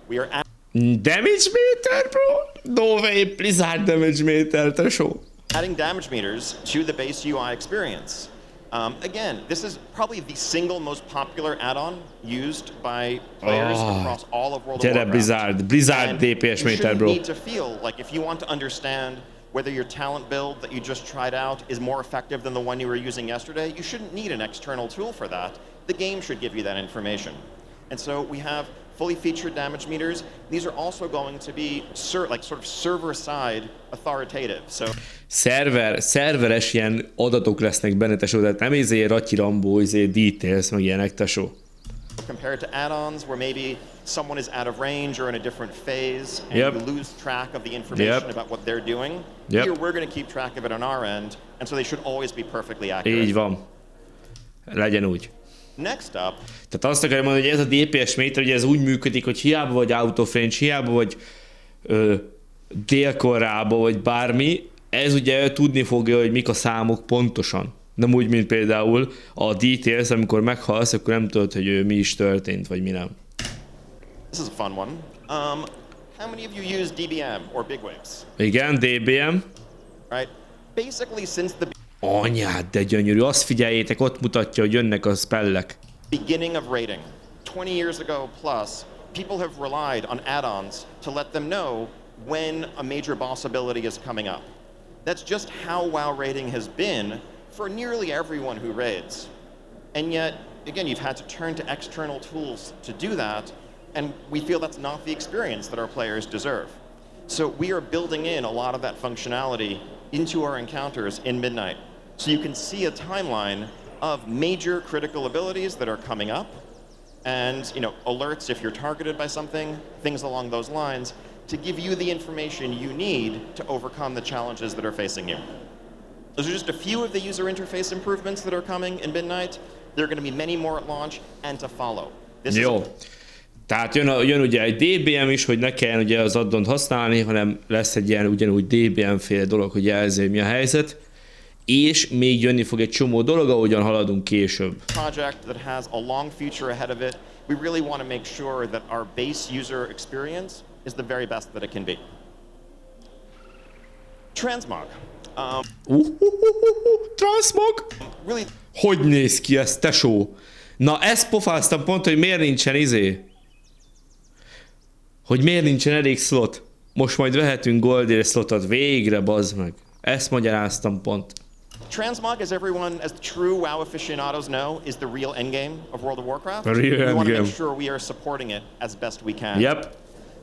[SPEAKER 4] We are
[SPEAKER 2] Damage meter, bro? No way, Blizzard damage meter, tesó.
[SPEAKER 4] adding damage meters to the base UI experience. Again, this is probably the single most popular add-on used by players across all of World of
[SPEAKER 2] Gyere,
[SPEAKER 4] Warcraft.
[SPEAKER 2] Blizzard
[SPEAKER 4] And
[SPEAKER 2] DPS
[SPEAKER 4] you
[SPEAKER 2] meter,
[SPEAKER 4] shouldn't
[SPEAKER 2] bro.
[SPEAKER 4] need to feel like if you want to understand whether your talent build that you just tried out is more effective than the one you were using yesterday, you shouldn't need an external tool for that. The game should give you that information. And so we have fully featured damage meters. These are also going to be sort of server-side authoritative. So
[SPEAKER 2] Szerveres ilyen adatok lesznek benne, tesó, tehát nem Ratyi Rambó, details, meg ilyenek, tesó.
[SPEAKER 4] compared to add-ons where maybe someone is out of range or in a different phase and
[SPEAKER 2] Yep.
[SPEAKER 4] you lose track of the information
[SPEAKER 2] Yep.
[SPEAKER 4] about what they're doing.
[SPEAKER 2] Yep.
[SPEAKER 4] Here we're going to keep track of it on our end, and so they should always be perfectly accurate.
[SPEAKER 2] Így van. Legyen úgy.
[SPEAKER 4] Next up,
[SPEAKER 2] Tehát azt akarom mondani, hogy ez a DPS meter, ugye ez úgy működik, hogy hiába vagy out of range, hiába vagy Dél-Koreába, vagy bármi, ez ugye tudni fogja, hogy mik a számok pontosan. Nem úgy, mint például a details, amikor meghalsz, akkor nem tudod, hogy mi is történt, vagy mi nem.
[SPEAKER 4] this is a fun one. How many of you use DBM or bigwigs?
[SPEAKER 2] Igen, DBM.
[SPEAKER 4] Right? Basically, since the
[SPEAKER 2] Anyád, de gyönyörű. Azt figyeljétek, ott mutatja, hogy jönnek a spellek.
[SPEAKER 4] beginning of raiding, 20 years ago plus, people have relied on add-ons to let them know when a major boss ability is coming up. That's just how WoW raiding has been for nearly everyone who raids. And yet, again, you've had to turn to external tools to do that, and we feel that's not the experience that our players deserve. So we are building in a lot of that functionality into our encounters in Midnight. So you can see a timeline of major critical abilities that are coming up, and alerts if you're targeted by something, things along those lines, to give you the information you need to overcome the challenges that are facing you. Those are just a few of the user interface improvements that are coming in Midnight. There are going to be many more at launch and to follow. This
[SPEAKER 2] Jó.
[SPEAKER 4] is
[SPEAKER 2] Tehát jön ugye egy DBM is, hogy ne kelljen ugye az addont használni, hanem lesz egy ilyen ugyanúgy DBM-féle dolog, hogy jelzi, hogy mi a helyzet. És még jönni fog egy csomó dolog, ahogyan haladunk később.
[SPEAKER 4] project that has a long future ahead of it. We really want to make sure that our base user experience is the very best that it can be. Transmog.
[SPEAKER 2] Transmog?
[SPEAKER 4] Really,
[SPEAKER 2] Hogy néz ki ez, tesó? Na, ezt pofáztam pont, hogy miért nincsen Hogy miért nincsen elég slot. Most majd vehetünk goldért slotot. Végre, bazd meg. Ezt magyaráztam pont.
[SPEAKER 4] Transmog, as everyone, as the true WoW aficionados know, is the real endgame of World of Warcraft.
[SPEAKER 2] The real
[SPEAKER 4] we want to
[SPEAKER 2] endgame.
[SPEAKER 4] make sure we are supporting it as best we can.
[SPEAKER 2] Yep.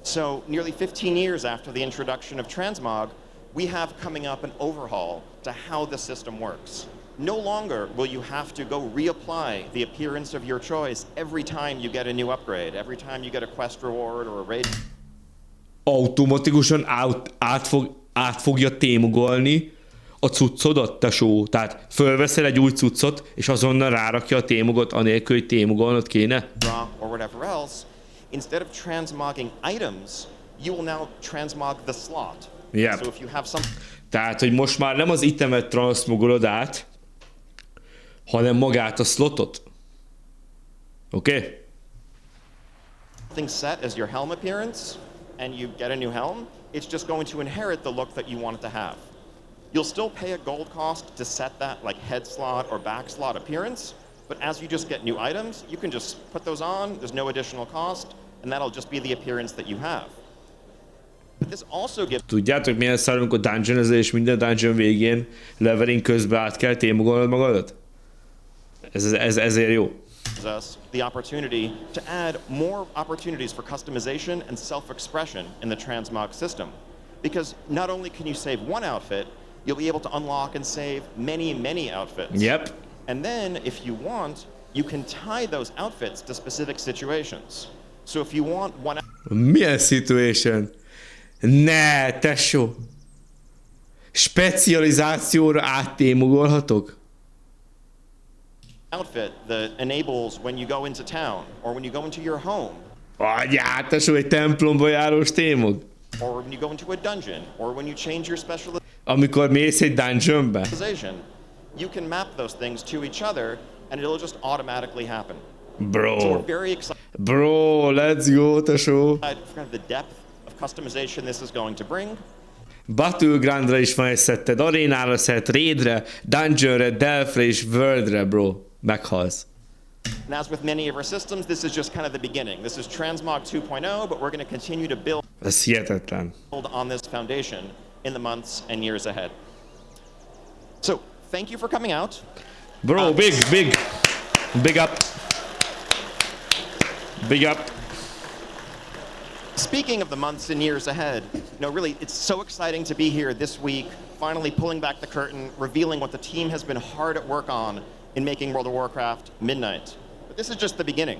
[SPEAKER 4] So, nearly 15 years after the introduction of Transmog, we have coming up an overhaul to how the system works. No longer will you have to go reapply the appearance of your choice every time you get a new upgrade, every time you get a quest reward or a raid.
[SPEAKER 2] Automatikusan át fogja témogolni a cuccodat, tesó. Tehát fölveszel egy új cuccot, és azonnal rárakja a témogot, anélkül, hogy témogolnod kéne.
[SPEAKER 4] Or whatever else, instead of transmogging items, you will now transmog the slot.
[SPEAKER 2] Yep.
[SPEAKER 4] So if you have some...
[SPEAKER 2] Tehát, hogy most már nem az itemet transmogolod át, hanem magát a slotot. Oké? Okay?
[SPEAKER 4] Something set as your helm appearance, and you get a new helm, it's just going to inherit the look that you want it to have. You'll still pay a gold cost to set that like head slot or back slot appearance, but as you just get new items, you can just put those on, there's no additional cost, and that'll just be the appearance that you have. But this also gives...
[SPEAKER 2] Tudjátok milyen szar, amikor dungeonezel, és minden dungeon végén leveling közben át kell témogolnod magadat? Ezért jó.
[SPEAKER 4] Us the opportunity to add more opportunities for customization and self-expression in the transmog system. Because not only can you save one outfit, you'll be able to unlock and save many outfits.
[SPEAKER 2] Yep.
[SPEAKER 4] And then, if you want, you can tie those outfits to specific situations. So if you want one...
[SPEAKER 2] Milyen situation? Ne, tesó! Specializációra áttémogolhatok?
[SPEAKER 4] Outfit that enables when you go into town, or when you go into your home.
[SPEAKER 2] Agyá, tesó, egy templomba járós témog?
[SPEAKER 4] Or when you go into a dungeon, or when you change your specialization.
[SPEAKER 2] Amikor mész egy dungeonbe?
[SPEAKER 4] You can map those things to each other, and it'll just automatically happen.
[SPEAKER 2] Bro.
[SPEAKER 4] So we're very excited.
[SPEAKER 2] Bro, let's go, tesó.
[SPEAKER 4] For the depth of customization this is going to bring.
[SPEAKER 2] Battlegroundra is van egy szetted, arénára szett, raidre, dungeonre, delfre és worldre, bro. Meghalsz.
[SPEAKER 4] And as with many of our systems, this is just kind of the beginning. This is Transmog 2.0, but we're going to continue to build
[SPEAKER 2] Ez hihetetlen.
[SPEAKER 4] on this foundation in the months and years ahead. So, thank you for coming out.
[SPEAKER 2] Bro, big up. Big up.
[SPEAKER 4] Speaking of the months and years ahead, really, it's so exciting to be here this week, finally pulling back the curtain, revealing what the team has been hard at work on in making World of Warcraft Midnight. But this is just the beginning.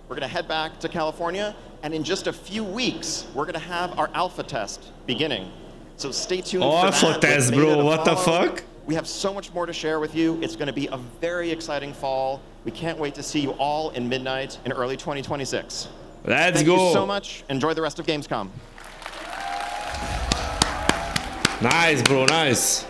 [SPEAKER 4] We're going to head back to California, and in just a few weeks, we're going to have our alpha test beginning. So stay tuned for that.
[SPEAKER 2] Alpha test, bro, what the fuck?
[SPEAKER 4] We have so much more to share with you. It's going to be a very exciting fall. We can't wait to see you all in Midnight in early 2026.
[SPEAKER 2] Let's
[SPEAKER 4] Thank
[SPEAKER 2] go.
[SPEAKER 4] you so much. Enjoy the rest of Gamescom.
[SPEAKER 2] Nice, bro, nice.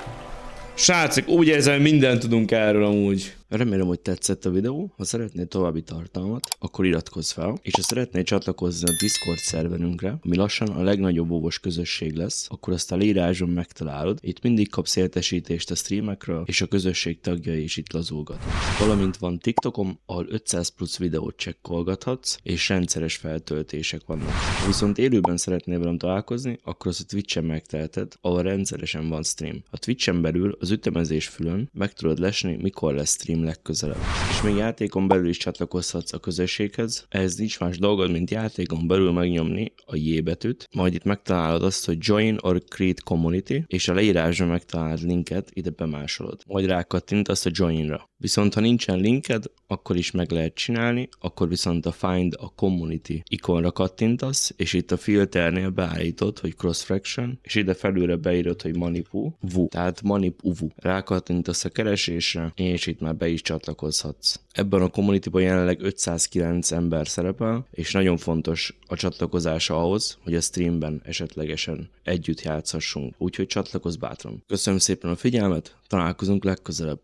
[SPEAKER 2] Srácok, úgy érzem, mindent tudunk erről amúgy. Remélem, hogy tetszett a videó. Ha szeretnél további tartalmat, akkor iratkozz fel. És ha szeretnél csatlakozni a Discord szerverünkre, ami lassan a legnagyobb óvos közösség lesz, akkor azt a leíráson megtalálod. Itt mindig kapsz értesítést a streamekről, és a közösség tagjai is itt lazulgatnak. Valamint van TikTokom, ahol 500 plusz videót csekkolgathatsz, és rendszeres feltöltések vannak. Ha viszont élőben szeretnél velem találkozni, akkor azt a Twitch-en megteheted, ahol rendszeresen van stream. A Twitch-en belül az ütemezés fülön meg tudod lesni, mikor lesz stream legközelebb. És még játékon belül is csatlakozhatsz a közösséghez, ehhez nincs más dolgod, mint játékon belül megnyomni a J betűt, majd itt megtalálod azt, hogy Join or Create Community, és a leírásban megtalálod linket, ide bemásolod. Majd rákattintasz a Join-ra. Viszont ha nincsen linked, akkor is meg lehet csinálni, akkor viszont a Find a Community ikonra kattintasz, és itt a filternél beállítod, hogy Cross Fraction, és ide felülre beírod, hogy ManipulativeAttitude, tehát ManipulativeAttitude. Rákattintasz a keresésre, és itt már be is csatlakozhatsz. Ebben a communityban jelenleg 509 ember szerepel, és nagyon fontos a csatlakozása ahhoz, hogy a streamben esetlegesen együtt játszhassunk. Úgyhogy csatlakozz bátran. Köszönöm szépen a figyelmet, találkozunk legközelebb.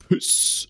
[SPEAKER 2] Peace.